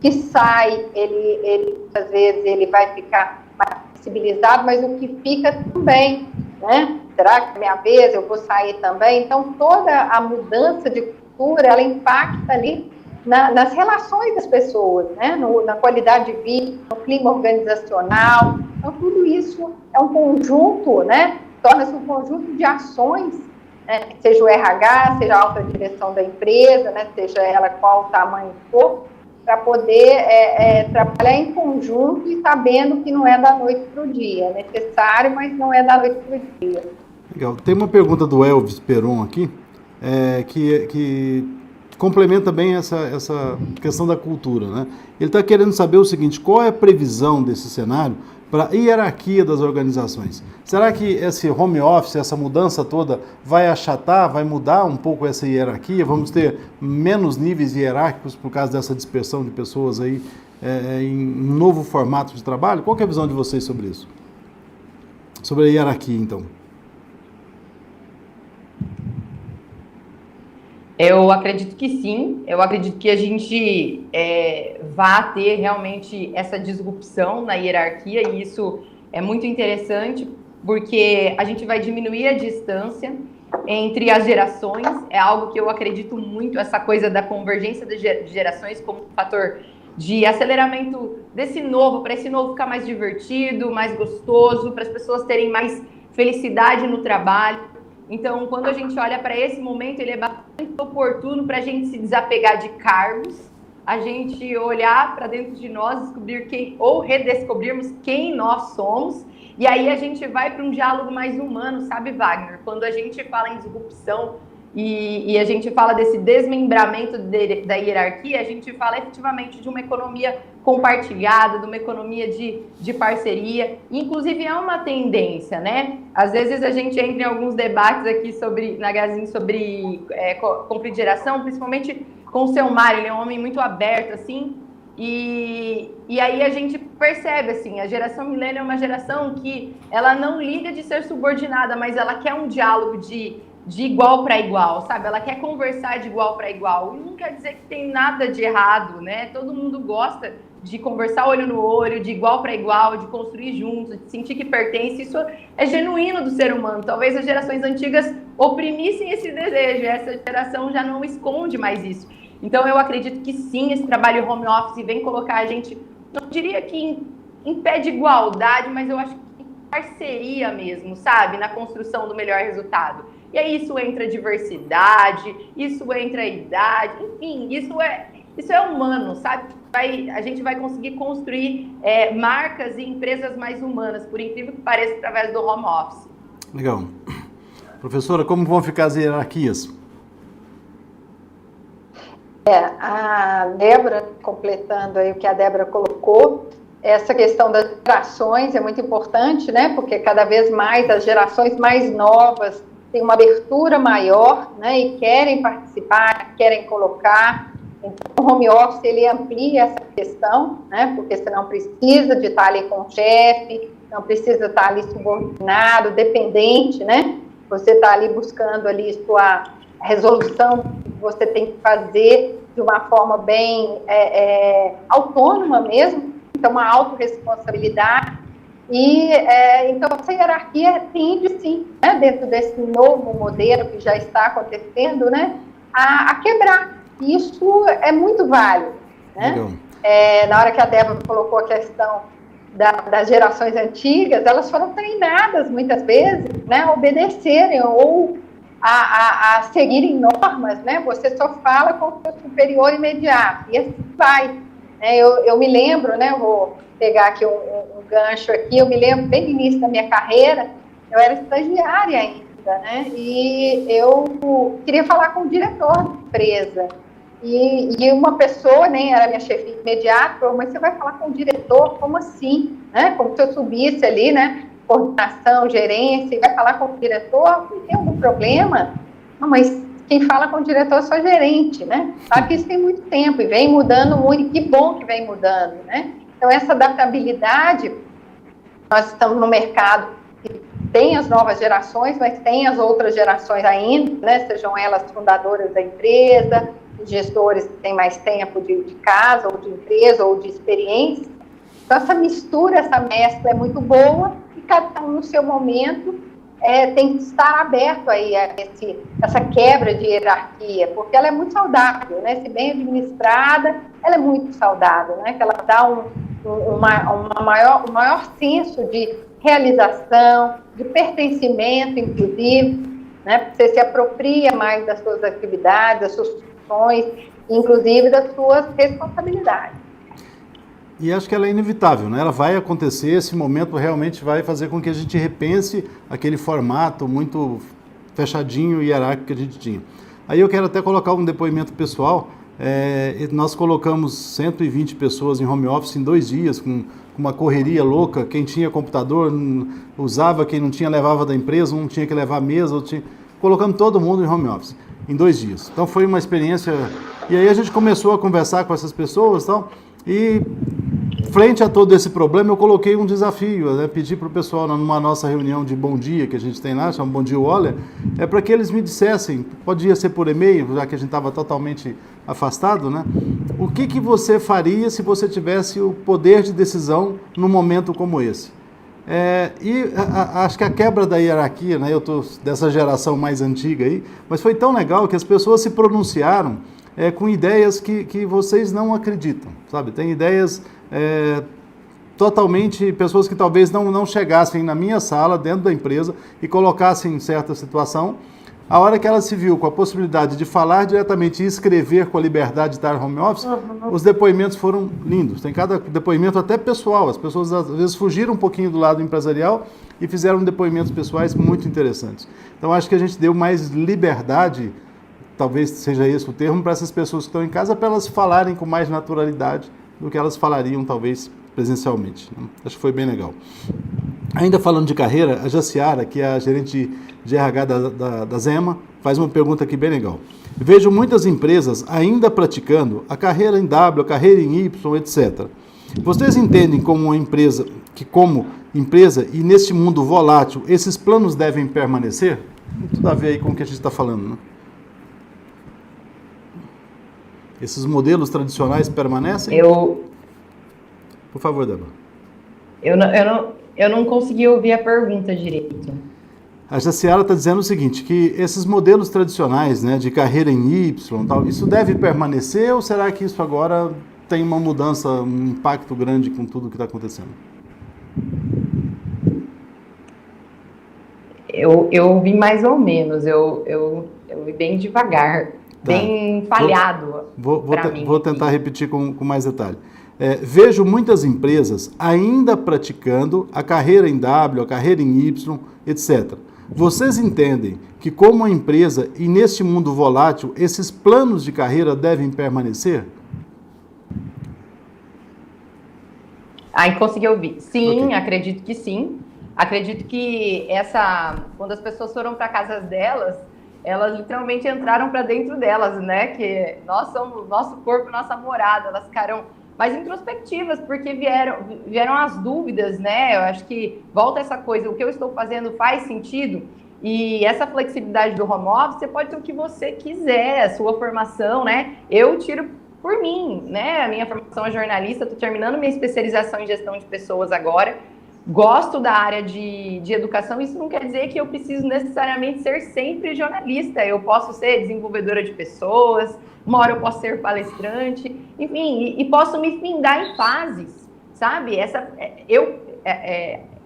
S3: Que sai, ele às vezes ele vai ficar mais sensibilizado, mas o que fica também, né? Será que é minha vez, eu vou sair também? Então, toda a mudança de cultura, ela impacta ali nas relações das pessoas, né? Na qualidade de vida, no clima organizacional. Então, tudo isso é um conjunto, né? Torna-se um conjunto de ações, né? Seja o RH, seja a alta direção da empresa, né? Seja ela qual o tamanho for, para poder trabalhar em conjunto e sabendo que não é da noite para o dia. É necessário, mas não é da noite para o dia.
S1: Legal. Tem uma pergunta do Elvis Peron aqui, que complementa bem essa questão da cultura, né? Ele está querendo saber o seguinte: qual é a previsão desse cenário para a hierarquia das organizações? Será que esse home office, essa mudança toda, vai achatar, vai mudar um pouco essa hierarquia? Vamos ter menos níveis hierárquicos por causa dessa dispersão de pessoas aí em um novo formato de trabalho? Qual que é a visão de vocês sobre isso? Sobre a hierarquia, então.
S2: Eu acredito que sim, eu acredito que a gente vá ter realmente essa disrupção na hierarquia, e isso é muito interessante, porque a gente vai diminuir a distância entre as gerações, é algo que eu acredito muito, essa coisa da convergência de gerações como um fator de aceleramento desse novo, para esse novo ficar mais divertido, mais gostoso, para as pessoas terem mais felicidade no trabalho. Então, quando a gente olha para esse momento, ele é bastante oportuno para a gente se desapegar de cargos, a gente olhar para dentro de nós, descobrir ou redescobrirmos quem nós somos, e aí a gente vai para um diálogo mais humano, sabe, Wagner? Quando a gente fala em disrupção e a gente fala desse desmembramento da hierarquia, a gente fala efetivamente de uma economia compartilhada, de uma economia de parceria. Inclusive é uma tendência, né? Às vezes a gente entra em alguns debates aqui na Gazin sobre conflito de geração, principalmente com o seu Mário, ele é um homem muito aberto, assim, e aí a gente percebe, assim, a geração milênio é uma geração que ela não liga de ser subordinada, mas ela quer um diálogo de igual para igual, sabe? Ela quer conversar de igual para igual. E não quer dizer que tem nada de errado, né? Todo mundo gosta de conversar olho no olho, de igual para igual, de construir juntos, de sentir que pertence. Isso é genuíno do ser humano. Talvez as gerações antigas oprimissem esse desejo. Essa geração já não esconde mais isso. Então, eu acredito que sim, esse trabalho home office vem colocar a gente, não diria que em pé de igualdade, mas eu acho que em parceria mesmo, sabe? Na construção do melhor resultado. E aí isso entra diversidade, isso entra idade, enfim, isso é humano, sabe? A gente vai conseguir construir marcas e empresas mais humanas, por incrível que pareça, através do home office.
S1: Legal. Professora, como vão ficar as hierarquias?
S3: A Débora, completando aí o que a Débora colocou, essa questão das gerações é muito importante, né? Porque cada vez mais as gerações mais novas têm uma abertura maior, né? E querem participar, querem colocar. Então, o home office, ele amplia essa questão, né? Porque você não precisa de estar ali com o chefe, não precisa estar ali subordinado, dependente, né? Você está ali buscando ali sua resolução que você tem que fazer de uma forma bem autônoma mesmo, então uma autorresponsabilidade. E então essa hierarquia tende sim, né, dentro desse novo modelo que já está acontecendo, né, a quebrar, Isso é muito válido, né? Na hora que a Débora colocou a questão das gerações antigas, elas foram treinadas muitas vezes, né, a obedecerem ou a seguirem normas, né? Você só fala com o seu superior imediato, e assim vai. Eu me lembro, né, eu vou pegar aqui um gancho aqui, eu me lembro bem no início da minha carreira, eu era estagiária ainda, né, e eu queria falar com o diretor da empresa, e uma pessoa, nem era minha chefe imediata, falou, mas você vai falar com o diretor, como assim? Né? Como se eu subisse ali, né, coordenação, gerência, e vai falar com o diretor, não tem algum problema? Não, mas quem fala com o diretor é só gerente, né? Sabe que isso tem muito tempo, e vem mudando muito, e que bom que vem mudando, né? Então, essa adaptabilidade, nós estamos no mercado que tem as novas gerações, mas tem as outras gerações ainda, né? Sejam elas fundadoras da empresa, gestores que têm mais tempo de casa, ou de empresa, ou de experiência. Então, essa mistura, essa mescla é muito boa, e cada um no seu momento tem que estar aberto aí a essa quebra de hierarquia, porque ela é muito saudável, né? Se bem administrada, ela é muito saudável, né? Que ela dá um maior senso de realização, de pertencimento, inclusive, né? Você se apropria mais das suas atividades, das suas funções, inclusive das suas responsabilidades.
S1: E acho que ela é inevitável, né? Ela vai acontecer, esse momento realmente vai fazer com que a gente repense aquele formato muito fechadinho e hierárquico que a gente tinha. Aí eu quero até colocar um depoimento pessoal. Nós colocamos 120 pessoas em home office em 2 dias, com uma correria louca. Quem tinha computador usava, quem não tinha levava da empresa, um tinha que levar a mesa, colocamos todo mundo em home office em 2 dias. Então foi uma experiência. E aí a gente começou a conversar com essas pessoas, e frente a todo esse problema, eu coloquei um desafio, né? Pedi para o pessoal, numa nossa reunião de bom dia que a gente tem lá, chama Bom Dia Waller, para que eles me dissessem, podia ser por e-mail, já que a gente estava totalmente afastado, né? O que você faria se você tivesse o poder de decisão num momento como esse? Acho que a quebra da hierarquia, né? Eu estou dessa geração mais antiga aí, mas foi tão legal que as pessoas se pronunciaram com ideias que vocês não acreditam, sabe? Tem ideias totalmente, pessoas que talvez não chegassem na minha sala, dentro da empresa, e colocassem em certa situação. A hora que ela se viu com a possibilidade de falar diretamente e escrever com a liberdade de estar home office, os depoimentos foram lindos. Tem cada depoimento até pessoal. As pessoas às vezes fugiram um pouquinho do lado empresarial e fizeram depoimentos pessoais muito interessantes. Então acho que a gente deu mais liberdade, talvez seja esse o termo, para essas pessoas que estão em casa, para elas falarem com mais naturalidade do que elas falariam, talvez, presencialmente. Acho que foi bem legal. Ainda falando de carreira, a Jaciara, que é a gerente de RH da Zema, faz uma pergunta aqui bem legal. Vejo muitas empresas ainda praticando a carreira em W, a carreira em Y, etc. Vocês entendem como empresa e neste mundo volátil, esses planos devem permanecer? Tem tudo a ver aí com o que a gente está falando, né? Esses modelos tradicionais permanecem? Por favor, Débora.
S2: Eu não consegui ouvir a pergunta direito.
S1: A Jaciara está dizendo o seguinte, que esses modelos tradicionais, né, de carreira em Y, tal, isso deve permanecer ou será que isso agora tem uma mudança, um impacto grande com tudo que está acontecendo?
S2: Eu ouvi mais ou menos, eu ouvi bem devagar, bem falhado.
S1: Vou tentar repetir com mais detalhe. Vejo muitas empresas ainda praticando a carreira em W, a carreira em Y, etc. Vocês entendem que como empresa e neste mundo volátil, esses planos de carreira devem permanecer?
S2: Aí consegui ouvir. Sim,
S1: Okay.
S2: Acredito que sim. Acredito que quando as pessoas foram para casas delas, elas literalmente entraram para dentro delas, né? Que nós somos nosso corpo, nossa morada. Elas ficaram mais introspectivas, porque vieram as dúvidas, né? Eu acho que volta essa coisa, o que eu estou fazendo faz sentido? E essa flexibilidade do home office, você pode ter o que você quiser, a sua formação, né? Eu tiro por mim, né? A minha formação é jornalista, estou terminando minha especialização em gestão de pessoas agora, gosto da área de educação, isso não quer dizer que eu preciso necessariamente ser sempre jornalista. Eu posso ser desenvolvedora de pessoas, uma hora eu posso ser palestrante, enfim, e posso me findar em fases, sabe?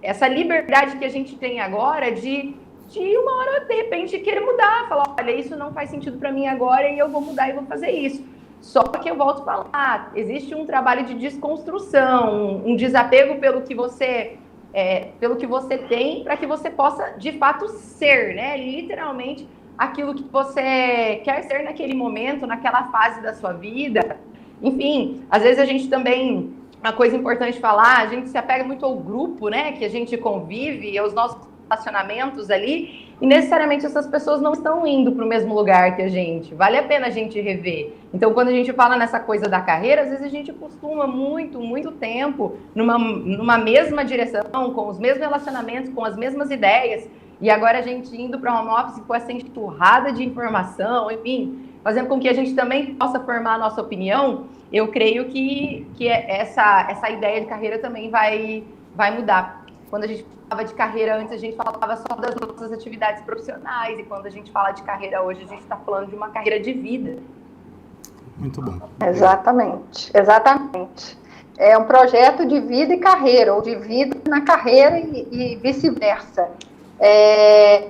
S2: Essa liberdade que a gente tem agora de uma hora, de repente, querer mudar, falar, olha, isso não faz sentido para mim agora e eu vou mudar e vou fazer isso. Só que eu volto a falar, existe um trabalho de desconstrução, um desapego pelo que você tem, para que você possa, de fato, ser, né? Literalmente, aquilo que você quer ser naquele momento, naquela fase da sua vida. Enfim, às vezes a gente também, uma coisa importante falar, a gente se apega muito ao grupo, né? Que a gente convive, aos nossos relacionamentos ali, e necessariamente essas pessoas não estão indo para o mesmo lugar que a gente. Vale a pena a gente rever. Então, quando a gente fala nessa coisa da carreira, às vezes a gente costuma muito tempo numa mesma direção, com os mesmos relacionamentos, com as mesmas ideias, e agora a gente indo para home office com essa enxurrada de informação, enfim, fazendo com que a gente também possa formar a nossa opinião. Eu creio que essa ideia de carreira também vai mudar. Quando a gente falava de carreira antes, a gente falava só das nossas atividades profissionais, e quando a gente fala de carreira hoje, a gente está falando de uma carreira de vida.
S1: Muito bom.
S3: Exatamente. É um projeto de vida e carreira, ou de vida na carreira e vice-versa.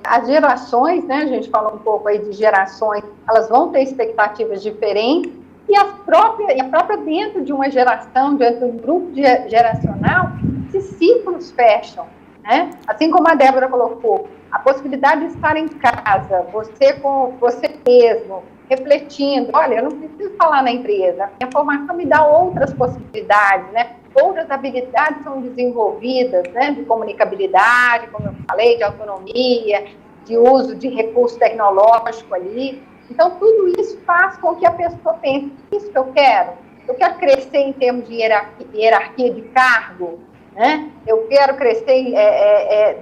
S3: As gerações, né, a gente falou um pouco aí de gerações, elas vão ter expectativas diferentes, e a própria dentro de uma geração, dentro de um grupo geracional, esses ciclos fecham, né? Assim como a Débora colocou, a possibilidade de estar em casa, você com você mesmo, refletindo, olha, eu não preciso falar na empresa, a minha formação me dá outras possibilidades, né? Outras habilidades são desenvolvidas, né? De comunicabilidade, como eu falei, de autonomia, de uso de recurso tecnológico ali. Então, tudo isso faz com que a pessoa pense, isso que eu quero crescer em termos de hierarquia de cargo, né? Eu quero crescer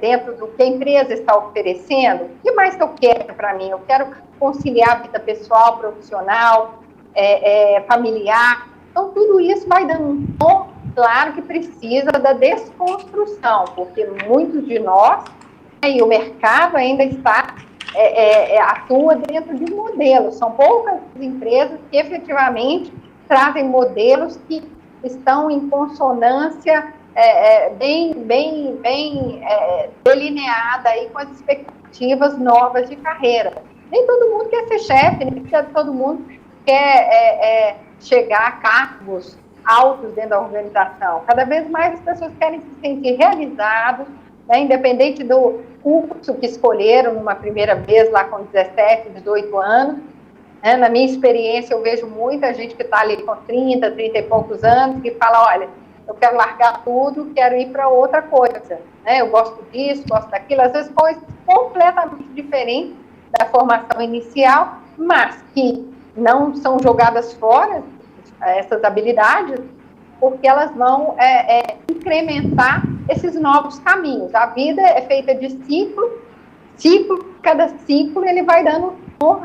S3: dentro do que a empresa está oferecendo. O que mais que eu quero para mim? Eu quero conciliar a vida pessoal, profissional, familiar. Então, tudo isso vai dando um tom, claro que precisa da desconstrução, porque muitos de nós, né, e o mercado ainda atua dentro de modelos. São poucas empresas que efetivamente trazem modelos que estão em consonância bem delineada aí com as expectativas novas de carreira. Nem todo mundo quer ser chefe, nem todo mundo quer chegar a cargos altos dentro da organização. Cada vez mais as pessoas querem se sentir realizadas, né, independente do curso que escolheram numa primeira vez, lá com 17, 18 anos. Né? Na minha experiência, eu vejo muita gente que está ali com 30 e poucos anos, que fala, olha, eu quero largar tudo, quero ir para outra coisa. Né? Eu gosto disso, gosto daquilo, às vezes coisas completamente diferentes da formação inicial, mas que não são jogadas fora, essas habilidades, porque elas vão incrementar esses novos caminhos. A vida é feita de ciclo, cada ciclo ele vai dando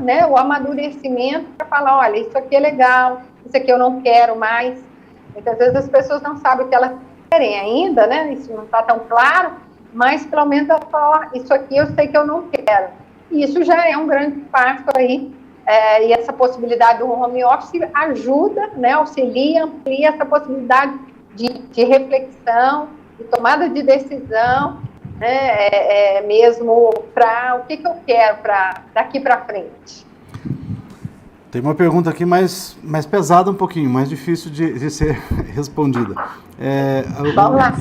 S3: né, o amadurecimento para falar, olha, isso aqui é legal, isso aqui eu não quero mais. Muitas vezes as pessoas não sabem o que elas querem ainda, né? Isso não está tão claro, mas pelo menos ela fala, isso aqui eu sei que eu não quero. E isso já é um grande passo aí, e essa possibilidade do home office ajuda, né, auxilia, amplia essa possibilidade de reflexão, de tomada de decisão, né, mesmo para o que eu quero daqui para frente.
S1: Tem uma pergunta aqui mais pesada um pouquinho, mais difícil de ser respondida.
S3: Vamos lá.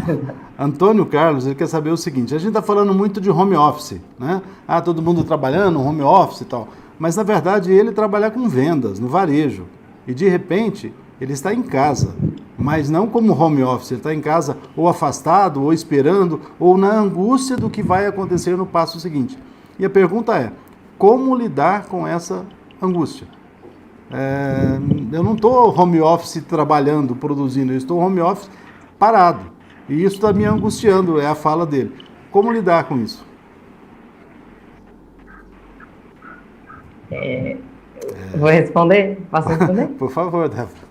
S1: Antônio Carlos, ele quer saber o seguinte, a gente está falando muito de home office, né? Todo mundo trabalhando, home office e tal, mas na verdade ele trabalha com vendas, no varejo, e de repente ele está em casa, mas não como home office, ele está em casa ou afastado, ou esperando, ou na angústia do que vai acontecer no passo seguinte. E a pergunta é, como lidar com essa angústia? Eu não estou home office trabalhando, produzindo, eu estou home office parado. E isso está me angustiando, é a fala dele. Como lidar com isso?
S2: Vou responder? Posso responder?
S1: Por favor, Débora.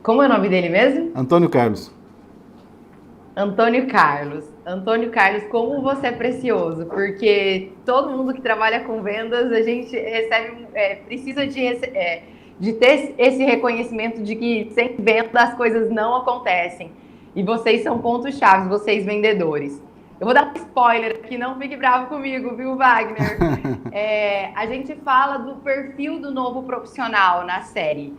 S2: Como é o nome dele mesmo?
S1: Antônio Carlos.
S2: Antônio Carlos, como você é precioso, porque todo mundo que trabalha com vendas, a gente recebe, precisa de ter esse reconhecimento de que sem venda as coisas não acontecem. E vocês são pontos-chave, vocês vendedores. Eu vou dar um spoiler aqui, não fique bravo comigo, viu, Wagner? A gente fala do perfil do novo profissional na série.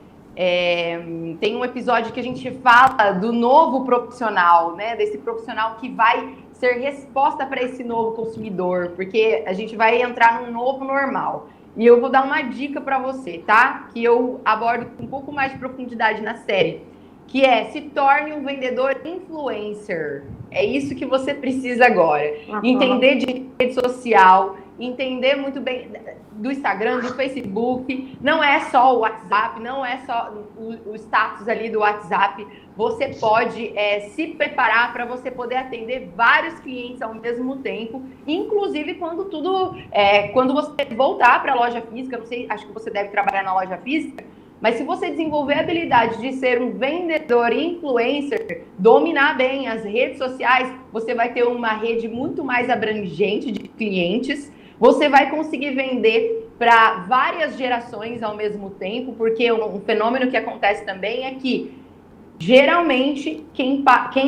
S2: Tem um episódio que a gente fala do novo profissional, né? Desse profissional que vai ser resposta para esse novo consumidor, porque a gente vai entrar num novo normal. E eu vou dar uma dica para você, tá? Que eu abordo com um pouco mais de profundidade na série, que se torne um vendedor influencer. É isso que você precisa agora. Entender de rede social, entender muito bem do Instagram, do Facebook. Não é só o WhatsApp, não é só o status ali do WhatsApp. Você pode se preparar para você poder atender vários clientes ao mesmo tempo, inclusive quando quando você voltar para a loja física. Não sei, acho que você deve trabalhar na loja física. Mas se você desenvolver a habilidade de ser um vendedor influencer, dominar bem as redes sociais, você vai ter uma rede muito mais abrangente de clientes. Você vai conseguir vender para várias gerações ao mesmo tempo, porque um fenômeno que acontece também é que geralmente quem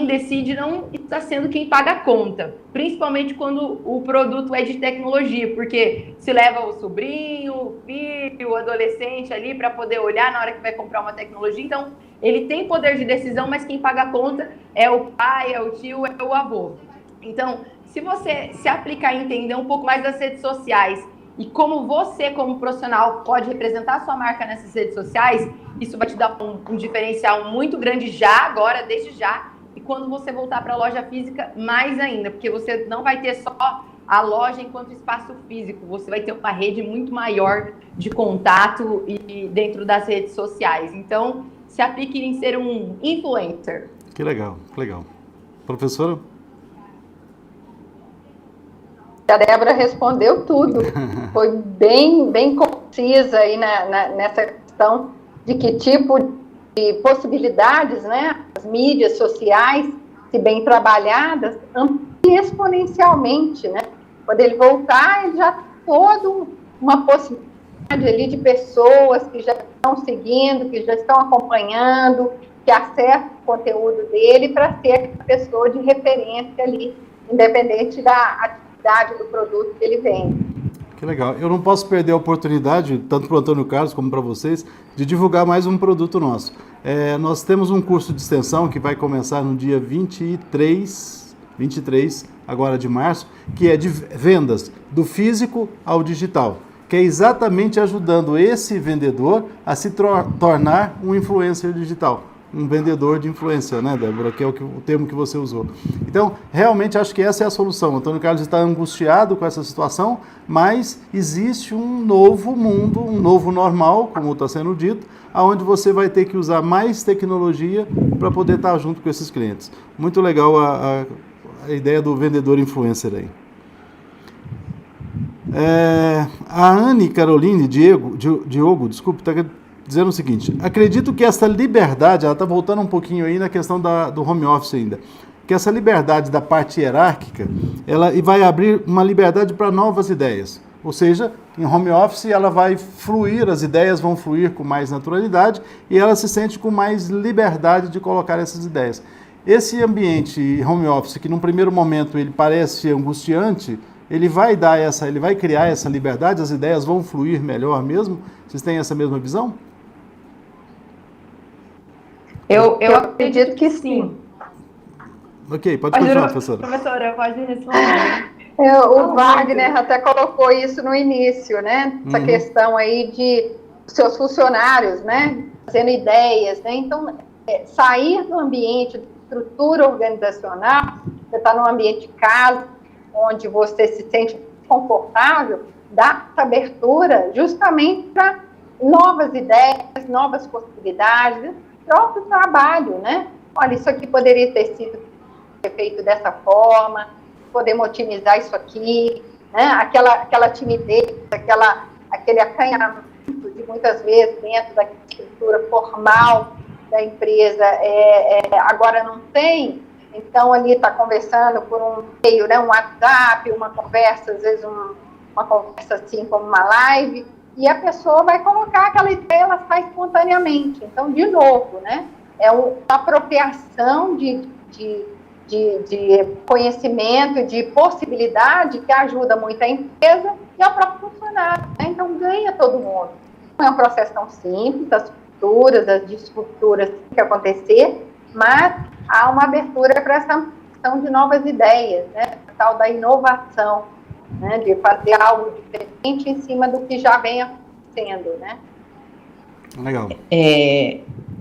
S2: decide não está sendo quem paga a conta, principalmente quando o produto é de tecnologia, porque se leva o sobrinho, o filho, o adolescente ali para poder olhar na hora que vai comprar uma tecnologia. Então, ele tem poder de decisão, mas quem paga a conta é o pai, é o tio, é o avô. Então, se você se aplicar e entender um pouco mais das redes sociais e como você, como profissional, pode representar a sua marca nessas redes sociais, isso vai te dar um diferencial muito grande agora, desde já. E quando você voltar para a loja física, mais ainda, porque você não vai ter só a loja enquanto espaço físico, você vai ter uma rede muito maior de contato e dentro das redes sociais. Então, se aplique em ser um influencer.
S1: Que legal, que legal. Professora?
S3: A Débora respondeu tudo, foi bem concisa aí nessa questão de que tipo de possibilidades, né, as mídias sociais, se bem trabalhadas, ampliam exponencialmente, né? Quando ele voltar, ele já tem toda uma possibilidade ali de pessoas que já estão seguindo, que já estão acompanhando, que acessam o conteúdo dele para ser a pessoa de referência ali, independente da atividade do produto que ele vende.
S1: Que legal. Eu não posso perder a oportunidade, tanto para o Antônio Carlos como para vocês, de divulgar mais um produto nosso. Nós temos um curso de extensão que vai começar no dia 23 agora de março, que é de vendas do físico ao digital, que é exatamente ajudando esse vendedor a se tornar um influencer digital. Um vendedor de influência, né, Débora? Que é o termo que você usou. Então, realmente acho que essa é a solução. O Antônio Carlos está angustiado com essa situação, mas existe um novo mundo, um novo normal, como está sendo dito, onde você vai ter que usar mais tecnologia para poder estar junto com esses clientes. Muito legal a ideia do vendedor influencer aí. A Anne Caroline Diogo, desculpe, está dizendo o seguinte: acredito que essa liberdade, ela está voltando um pouquinho aí na questão do home office ainda, que essa liberdade da parte hierárquica, ela vai abrir uma liberdade para novas ideias. Ou seja, em home office ela vai fluir, as ideias vão fluir com mais naturalidade e ela se sente com mais liberdade de colocar essas ideias. Esse ambiente home office, que num primeiro momento ele parece angustiante, ele vai criar essa liberdade, as ideias vão fluir melhor mesmo? Vocês têm essa mesma visão?
S3: Eu acredito que sim.
S1: Ok, pode continuar, professora.
S2: Professora, pode responder.
S3: O Wagner até colocou isso no início, né? Essa questão aí de seus funcionários, né? Fazendo ideias, né? Então, sair do ambiente de estrutura organizacional, você está num ambiente de casa, onde você se sente confortável, dá essa abertura justamente para novas ideias, novas possibilidades, próprio trabalho, né? Olha, isso aqui poderia ter sido feito dessa forma, podemos otimizar isso aqui, né? Aquela timidez, aquele acanhamento de muitas vezes dentro da estrutura formal da empresa, agora não tem, então ali está conversando por um meio, né, um WhatsApp, uma conversa, às vezes uma conversa assim como uma live, e a pessoa vai colocar aquela ideia, ela sai espontaneamente. Então, de novo, né, é uma apropriação de conhecimento, de possibilidade que ajuda muito a empresa e ao próprio funcionário, né? Então, ganha todo mundo. Não é um processo tão simples, as disrupturas têm que acontecer, mas há uma abertura para essa questão de novas ideias, né? A tal da inovação, né? De fazer algo diferente em cima do que já vem acontecendo, né?
S1: Legal.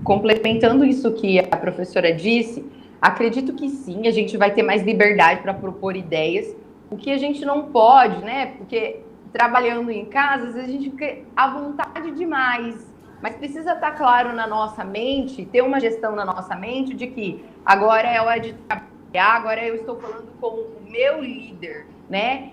S2: Complementando isso que a professora disse, acredito que sim, a gente vai ter mais liberdade para propor ideias. O que a gente não pode, né? Porque trabalhando em casa, às vezes a gente fica à vontade demais. Mas precisa estar claro na nossa mente, ter uma gestão na nossa mente de que agora é hora de trabalhar, agora eu estou falando com o meu líder, né?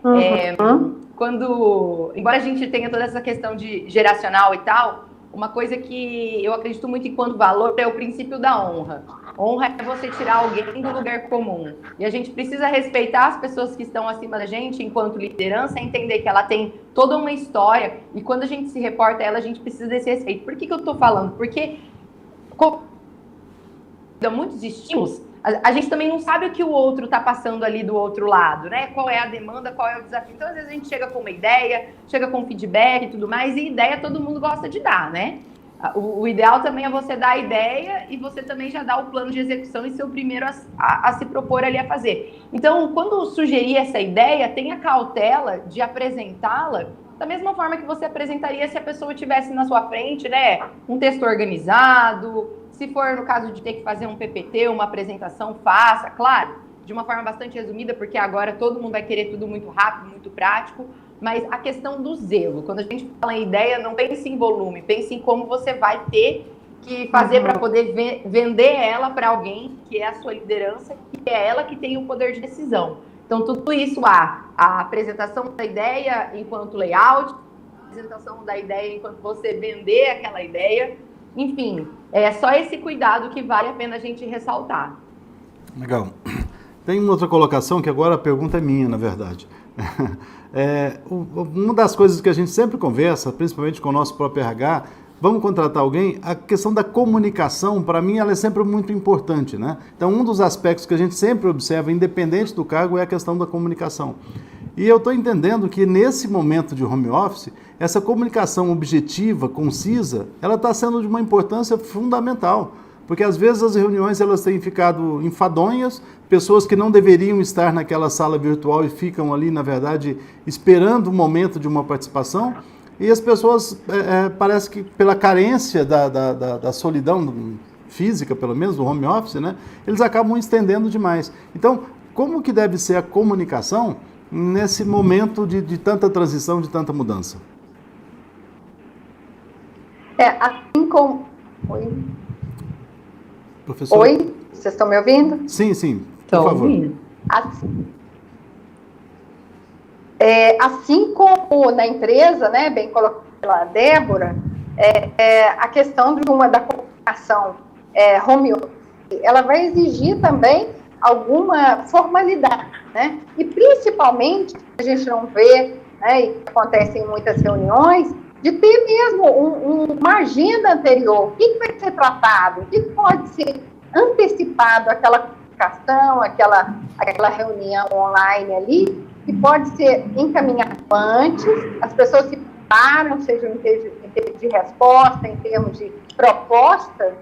S2: Embora a gente tenha toda essa questão de geracional e tal, uma coisa que eu acredito muito enquanto valor é o princípio da honra. Honra é você tirar alguém do lugar comum. E a gente precisa respeitar as pessoas que estão acima da gente enquanto liderança, entender que ela tem toda uma história e quando a gente se reporta a ela, a gente precisa desse respeito. Por que eu estou falando? Porque dá muitos estímulos, a gente também não sabe o que o outro está passando ali do outro lado, né? Qual é a demanda, qual é o desafio. Então, às vezes a gente chega com uma ideia, chega com feedback e tudo mais, e ideia todo mundo gosta de dar, né? O ideal também é você dar a ideia e você também já dar o plano de execução e ser o primeiro a se propor ali a fazer. Então, quando sugerir essa ideia, tenha cautela de apresentá-la da mesma forma que você apresentaria se a pessoa estivesse na sua frente, né? Um texto organizado, se for no caso de ter que fazer um PPT, uma apresentação, faça, claro, de uma forma bastante resumida, porque agora todo mundo vai querer tudo muito rápido, muito prático, mas a questão do zelo, quando a gente fala em ideia, não pense em volume, pense em como você vai ter que fazer para poder vender ela para alguém que é a sua liderança, que é ela que tem o poder de decisão. Então, tudo isso a apresentação da ideia enquanto layout, a apresentação da ideia enquanto você vender aquela ideia, enfim, é só esse cuidado que vale a pena a gente ressaltar.
S1: Legal. Tem uma outra colocação que agora a pergunta é minha, na verdade. Uma das coisas que a gente sempre conversa, principalmente com o nosso próprio RH, vamos contratar alguém, a questão da comunicação, para mim, ela é sempre muito importante, né? Então, um dos aspectos que a gente sempre observa, independente do cargo, é a questão da comunicação. E eu estou entendendo que nesse momento de home office, essa comunicação objetiva, concisa, ela está sendo de uma importância fundamental. Porque às vezes as reuniões elas têm ficado enfadonhas, pessoas que não deveriam estar naquela sala virtual e ficam ali, na verdade, esperando o momento de uma participação. E as pessoas, parece que pela carência da solidão física, pelo menos, do home office, né, eles acabam estendendo demais. Então, como que deve ser a comunicação nesse momento de tanta transição, de tanta mudança?
S3: Assim como...
S1: Professor?
S3: Oi, vocês estão me ouvindo?
S1: Sim, por favor.
S2: Ouvindo.
S3: Assim como na empresa, né, bem colocado pela Débora, a questão da comunicação home office, ela vai exigir também alguma formalidade, né? E principalmente, a gente não vê, né, e acontece em muitas reuniões, de ter mesmo uma agenda anterior. O que vai ser tratado? O que pode ser antecipado, aquela comunicação, aquela reunião online ali, que pode ser encaminhado antes, as pessoas se preparam, seja em termos de resposta, em termos de proposta,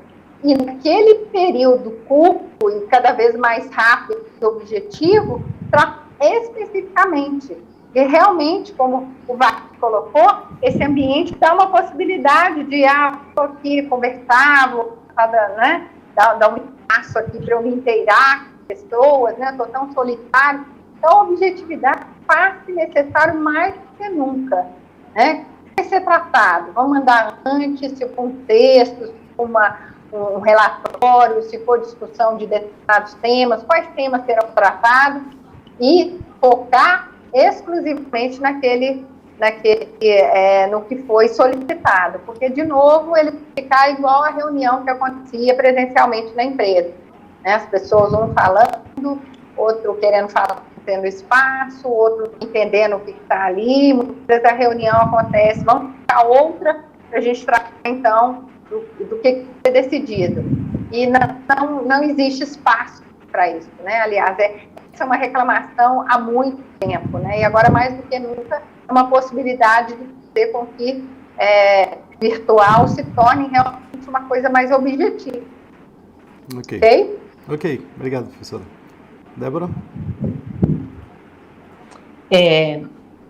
S3: e naquele período curto e cada vez mais rápido e objetivo, especificamente. E realmente, como o Wagner colocou, esse ambiente dá uma possibilidade de, estou aqui, conversar, vou dar um espaço aqui para eu me inteirar com pessoas, né? Estou tão solitário. Então, a objetividade faz-se necessário mais do que nunca, né? Vai ser tratado, vamos mandar antes, se for um texto, se for um relatório, se for discussão de determinados temas, quais temas serão tratados, e focar exclusivamente no que foi solicitado, porque, de novo, ele vai ficar igual à reunião que acontecia presencialmente na empresa, né? As pessoas, um falando, outro querendo falar, tendo espaço, outro entendendo o que está ali. Muitas vezes a reunião acontece, vamos ficar outra para a gente tratar, então, do que é decidido. E não existe espaço para isso, né? Aliás, essa é uma reclamação há muito tempo, né? E agora, mais do que nunca, é uma possibilidade de fazer com que virtual se torne realmente uma coisa mais objetiva.
S1: Ok, obrigado, professora. Débora?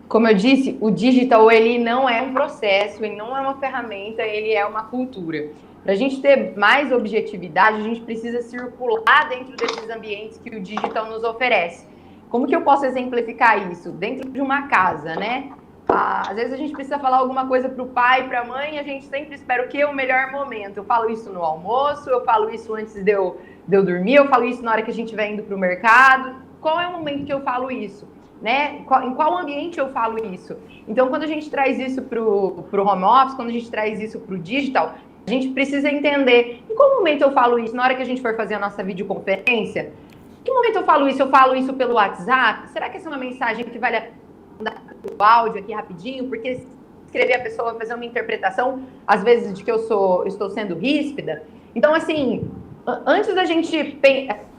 S2: Como eu disse, o digital, ele não é um processo, ele não é uma ferramenta, ele é uma cultura. Para a gente ter mais objetividade, a gente precisa circular dentro desses ambientes que o digital nos oferece. Como que eu posso exemplificar isso? Dentro de uma casa, né? Às vezes a gente precisa falar alguma coisa para o pai, para a mãe, a gente sempre espera o quê? O melhor momento. Eu falo isso no almoço, eu falo isso antes de eu dormir, eu falo isso na hora que a gente vai indo para o mercado. Qual é o momento que eu falo isso? Né? Em qual ambiente eu falo isso? Então, quando a gente traz isso para o home office, quando a gente traz isso para o digital, a gente precisa entender em qual momento eu falo isso. Na hora que a gente for fazer a nossa videoconferência, em que momento eu falo isso? Eu falo isso pelo WhatsApp? Será que essa é uma mensagem que vale a pena dar o áudio aqui rapidinho? Porque escrever a pessoa vai fazer uma interpretação, às vezes, de que eu estou sendo ríspida. Então, assim, antes da gente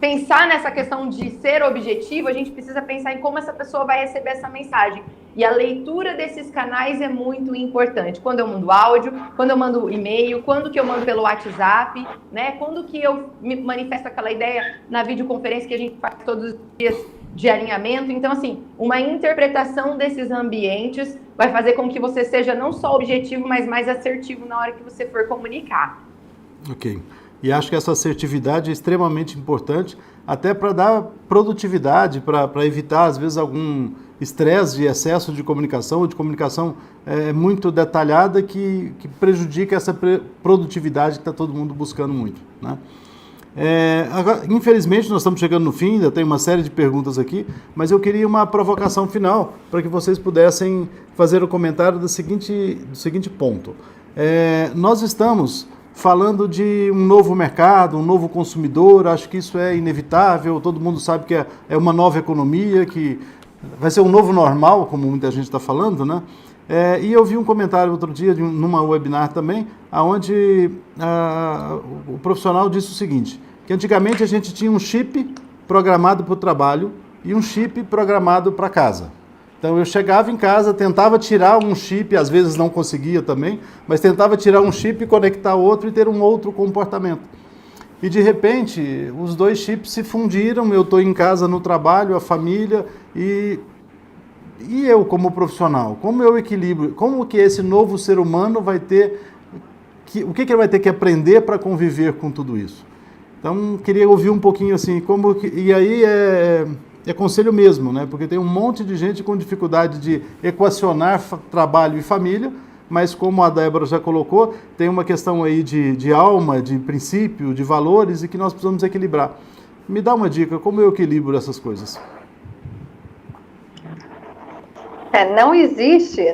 S2: pensar nessa questão de ser objetivo, a gente precisa pensar em como essa pessoa vai receber essa mensagem. E a leitura desses canais é muito importante. Quando eu mando áudio, quando eu mando e-mail, quando que eu mando pelo WhatsApp, né? Quando que eu me manifesto aquela ideia na videoconferência que a gente faz todos os dias de alinhamento. Então, assim, uma interpretação desses ambientes vai fazer com que você seja não só objetivo, mas mais assertivo na hora que você for comunicar.
S1: Ok. E acho que essa assertividade é extremamente importante, até para dar produtividade, para evitar, às vezes, algum estresse de excesso de comunicação, ou de comunicação muito detalhada que prejudica essa produtividade que está todo mundo buscando muito, né? Agora, infelizmente, nós estamos chegando no fim, ainda tem uma série de perguntas aqui, mas eu queria uma provocação final para que vocês pudessem fazer o comentário do seguinte ponto. Nós estamos falando de um novo mercado, um novo consumidor, acho que isso é inevitável, todo mundo sabe que é uma nova economia, que vai ser um novo normal, como muita gente está falando, né? E eu vi um comentário outro dia, numa webinar também, onde o profissional disse o seguinte, que antigamente a gente tinha um chip programado para o trabalho e um chip programado para casa. Então eu chegava em casa, tentava tirar um chip, às vezes não conseguia também, mas tentava tirar um chip, conectar outro e ter um outro comportamento. E de repente, os dois chips se fundiram, eu estou em casa no trabalho, a família, e eu como profissional, como eu equilibro, como que esse novo ser humano vai ter, o que ele vai ter que aprender para conviver com tudo isso? Então, queria ouvir um pouquinho assim, e aí é conselho mesmo, né? Porque tem um monte de gente com dificuldade de equacionar trabalho e família, mas como a Débora já colocou, tem uma questão aí de alma, de princípio, de valores e que nós precisamos equilibrar. Me dá uma dica, como eu equilibro essas coisas?
S3: Não existe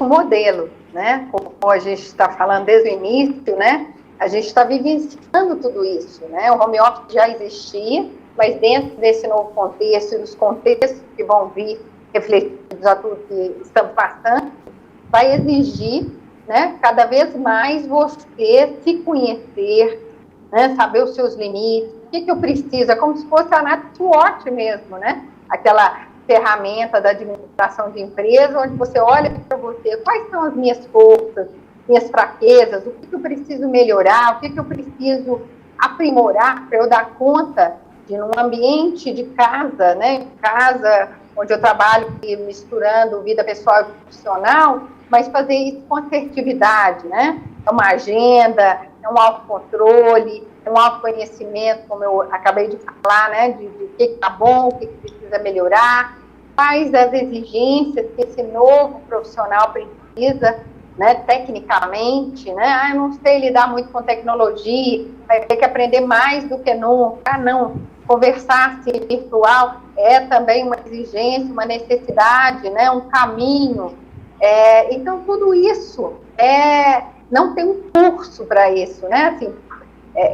S3: um modelo, né? Como a gente está falando desde o início, né? A gente está vivenciando tudo isso, né? O home office já existia, mas dentro desse novo contexto e dos contextos que vão vir refletidos a tudo que estamos passando, vai exigir, né, cada vez mais você se conhecer, né, saber os seus limites, o que eu preciso, é como se fosse a NetSWOT mesmo, né? Aquela ferramenta da administração de empresa, onde você olha para você, quais são as minhas forças, minhas fraquezas, o que eu preciso melhorar, o que eu preciso aprimorar para eu dar conta de um ambiente de casa, né? Casa onde eu trabalho misturando vida pessoal e profissional, mas fazer isso com assertividade, né? É uma agenda, é um autocontrole, é um autoconhecimento, como eu acabei de falar, né? De o que está bom, o que precisa melhorar, quais as exigências que esse novo profissional precisa, né, tecnicamente, né? Eu não sei lidar muito com tecnologia, vai ter que aprender mais do que nunca. Não, conversar assim, virtual é também uma exigência, uma necessidade, né? Um caminho. Então, tudo isso não tem um curso para isso, né? Assim,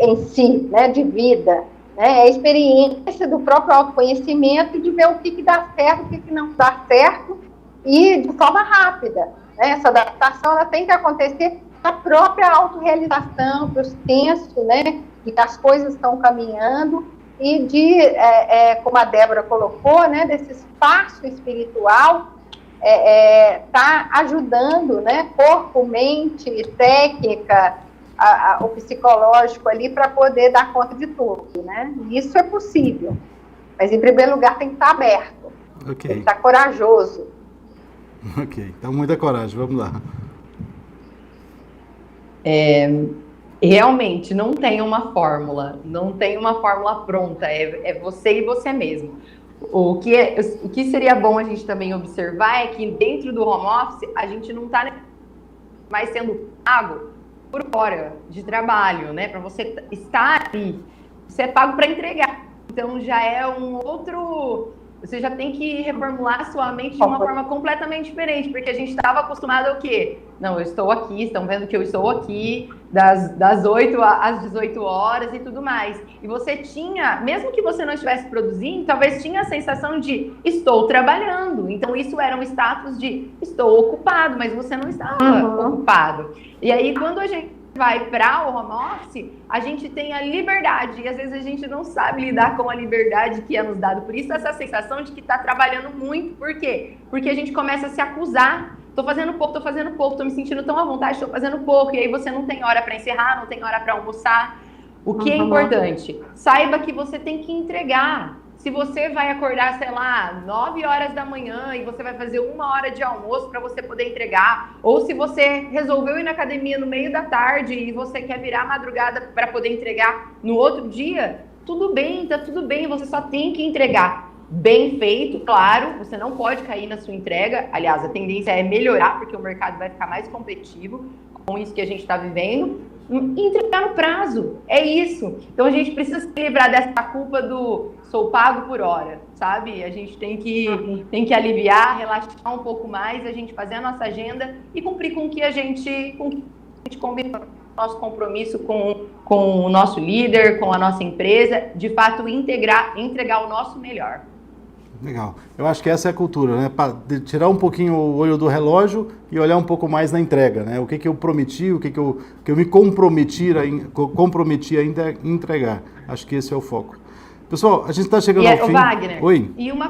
S3: em si, né? De vida. né? É a experiência do próprio autoconhecimento de ver o que dá certo, o que não dá certo, e de forma rápida. Né? Essa adaptação ela tem que acontecer na própria autorrealização, do senso, né, de que as coisas estão caminhando, e de, como a Débora colocou, né, desse espaço espiritual tá ajudando, né, corpo, mente, técnica, o psicológico ali para poder dar conta de tudo, né? Isso é possível, mas em primeiro lugar tem que estar aberto, tem que estar corajoso.
S1: Ok, então muita coragem, vamos lá.
S2: Realmente, não tem uma fórmula pronta, é você e você mesmo. O que seria bom a gente também observar é que dentro do home office, a gente não está mais sendo pago por hora de trabalho, né? Para você estar ali, você é pago para entregar. Então já é você já tem que reformular a sua mente de uma forma completamente diferente, porque a gente estava acostumado ao quê? Não, eu estou aqui, estão vendo que eu estou aqui das 8 às 18 horas e tudo mais. E você tinha, mesmo que você não estivesse produzindo, talvez tinha a sensação de estou trabalhando. Então isso era um status de estou ocupado, mas você não estava ocupado. E aí quando a gente vai para o home office, a gente tem a liberdade, e às vezes a gente não sabe lidar com a liberdade que é nos dado. Por isso essa sensação de que está trabalhando muito. Por quê? Porque a gente começa a se acusar. Estou fazendo pouco, estou me sentindo tão à vontade, estou fazendo pouco, e aí você não tem hora para encerrar, não tem hora para almoçar. O que é importante? Saiba que você tem que entregar. Se você vai acordar, sei lá, 9 horas da manhã e você vai fazer 1 hora de almoço para você poder entregar, ou se você resolveu ir na academia no meio da tarde e você quer virar madrugada para poder entregar no outro dia, tudo bem, tá tudo bem, você só tem que entregar. Bem feito, claro, você não pode cair na sua entrega. Aliás, a tendência é melhorar, porque o mercado vai ficar mais competitivo com isso que a gente está vivendo. E entregar no prazo, é isso. Então a gente precisa se livrar dessa culpa do sou pago por hora, sabe? A gente tem que aliviar, relaxar um pouco mais, a gente fazer a nossa agenda e cumprir com o que a gente combinou, nosso compromisso com o nosso líder, com a nossa empresa, de fato entregar o nosso melhor.
S1: Legal. Eu acho que essa é a cultura, né? Tirar um pouquinho o olho do relógio e olhar um pouco mais na entrega, né? O que eu prometi, o que eu me comprometi a entregar. Acho que esse é o foco. Pessoal, a gente está chegando ao fim.
S2: Wagner,
S1: Oi.
S2: E uma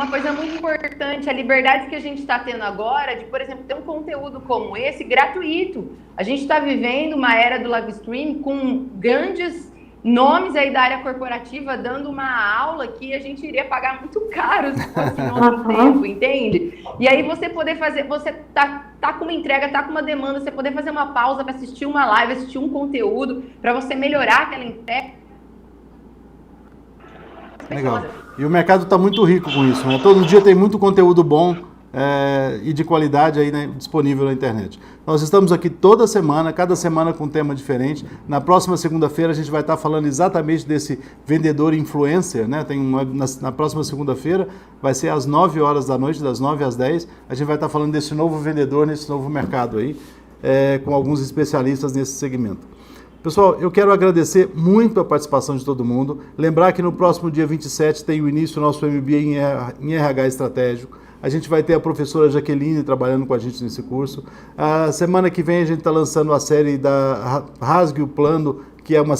S2: coisa muito importante, a liberdade que a gente está tendo agora de, por exemplo, ter um conteúdo como esse gratuito. A gente está vivendo uma era do live stream com grandes nomes aí da área corporativa dando uma aula que a gente iria pagar muito caro se fosse em outro tempo, entende? E aí você poder fazer, você tá com uma entrega, tá com uma demanda, você poder fazer uma pausa para assistir uma live, assistir um conteúdo, para você melhorar aquela entrega.
S1: Legal. E o mercado está muito rico com isso, né? Todo dia tem muito conteúdo bom e de qualidade aí, né, disponível na internet. Nós estamos aqui toda semana, cada semana com um tema diferente. Na próxima segunda-feira a gente vai estar falando exatamente desse vendedor influencer, né? Na próxima segunda-feira vai ser às 9 horas da noite, das 9 às 10. A gente vai estar falando desse novo vendedor, nesse novo mercado aí, com alguns especialistas nesse segmento. Pessoal, eu quero agradecer muito a participação de todo mundo. Lembrar que no próximo dia 27 tem o início do nosso MBA em RH Estratégico. A gente vai ter a professora Jaqueline trabalhando com a gente nesse curso. A semana que vem a gente está lançando a série da Rasgue o Plano, que é uma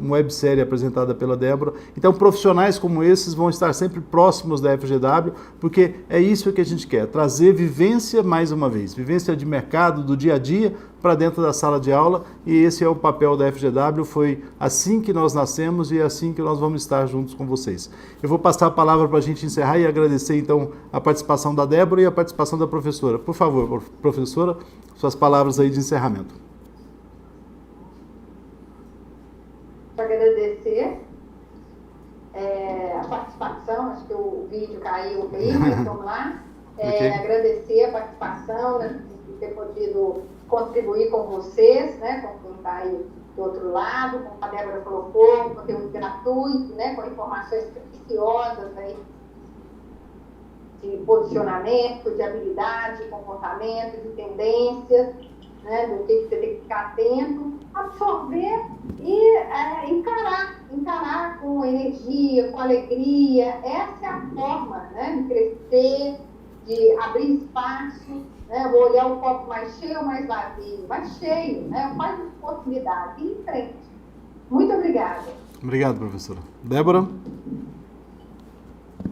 S1: websérie apresentada pela Débora. Então, profissionais como esses vão estar sempre próximos da FGW, porque é isso que a gente quer, trazer vivência mais uma vez, vivência de mercado, do dia a dia, para dentro da sala de aula, e esse é o papel da FGW, foi assim que nós nascemos e é assim que nós vamos estar juntos com vocês. Eu vou passar a palavra para a gente encerrar e agradecer, então, a participação da Débora e a participação da professora. Por favor, professora, suas palavras aí de encerramento.
S3: Agradecer a participação, acho que o vídeo caiu aí, mas vamos lá.
S1: Okay.
S3: Agradecer a participação, né, de ter podido contribuir com vocês, né, com quem está aí do outro lado, como a Débora colocou, conteúdo gratuito, né, com informações preciosas aí de posicionamento, de habilidade, de comportamento, de tendências. né, do que você tem que ficar atento, absorver e encarar com energia, com alegria. Essa é a forma, né, de crescer, de abrir espaço, né, vou olhar o copo mais cheio ou mais vazio? Mais cheio, né, faz possibilidade, e em frente. Muito obrigada.
S1: Obrigado, professora. Débora?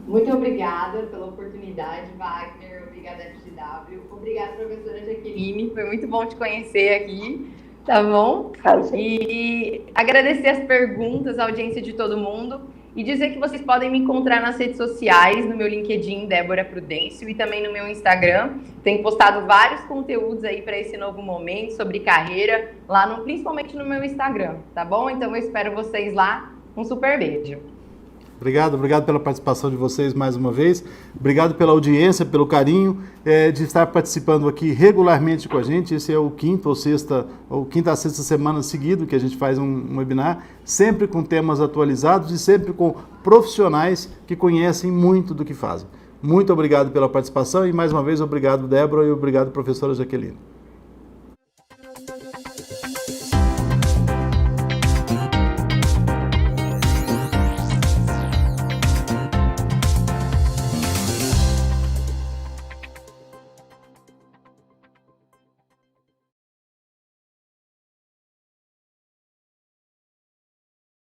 S2: Muito obrigada pela oportunidade, Wagner. Obrigada, FGW. Obrigada, professora Jaqueline. Foi muito bom te conhecer aqui, tá bom? E agradecer as perguntas, a audiência de todo mundo. E dizer que vocês podem me encontrar nas redes sociais, no meu LinkedIn, Débora Prudêncio, e também no meu Instagram. Tenho postado vários conteúdos aí para esse novo momento, sobre carreira, lá principalmente no meu Instagram, tá bom? Então eu espero vocês lá. Um super beijo.
S1: Obrigado pela participação de vocês mais uma vez. Obrigado pela audiência, pelo carinho de estar participando aqui regularmente com a gente. Esse é o quinta a sexta semana seguido que a gente faz um webinar, sempre com temas atualizados e sempre com profissionais que conhecem muito do que fazem. Muito obrigado pela participação e mais uma vez obrigado, Débora, e obrigado, professora Jaqueline.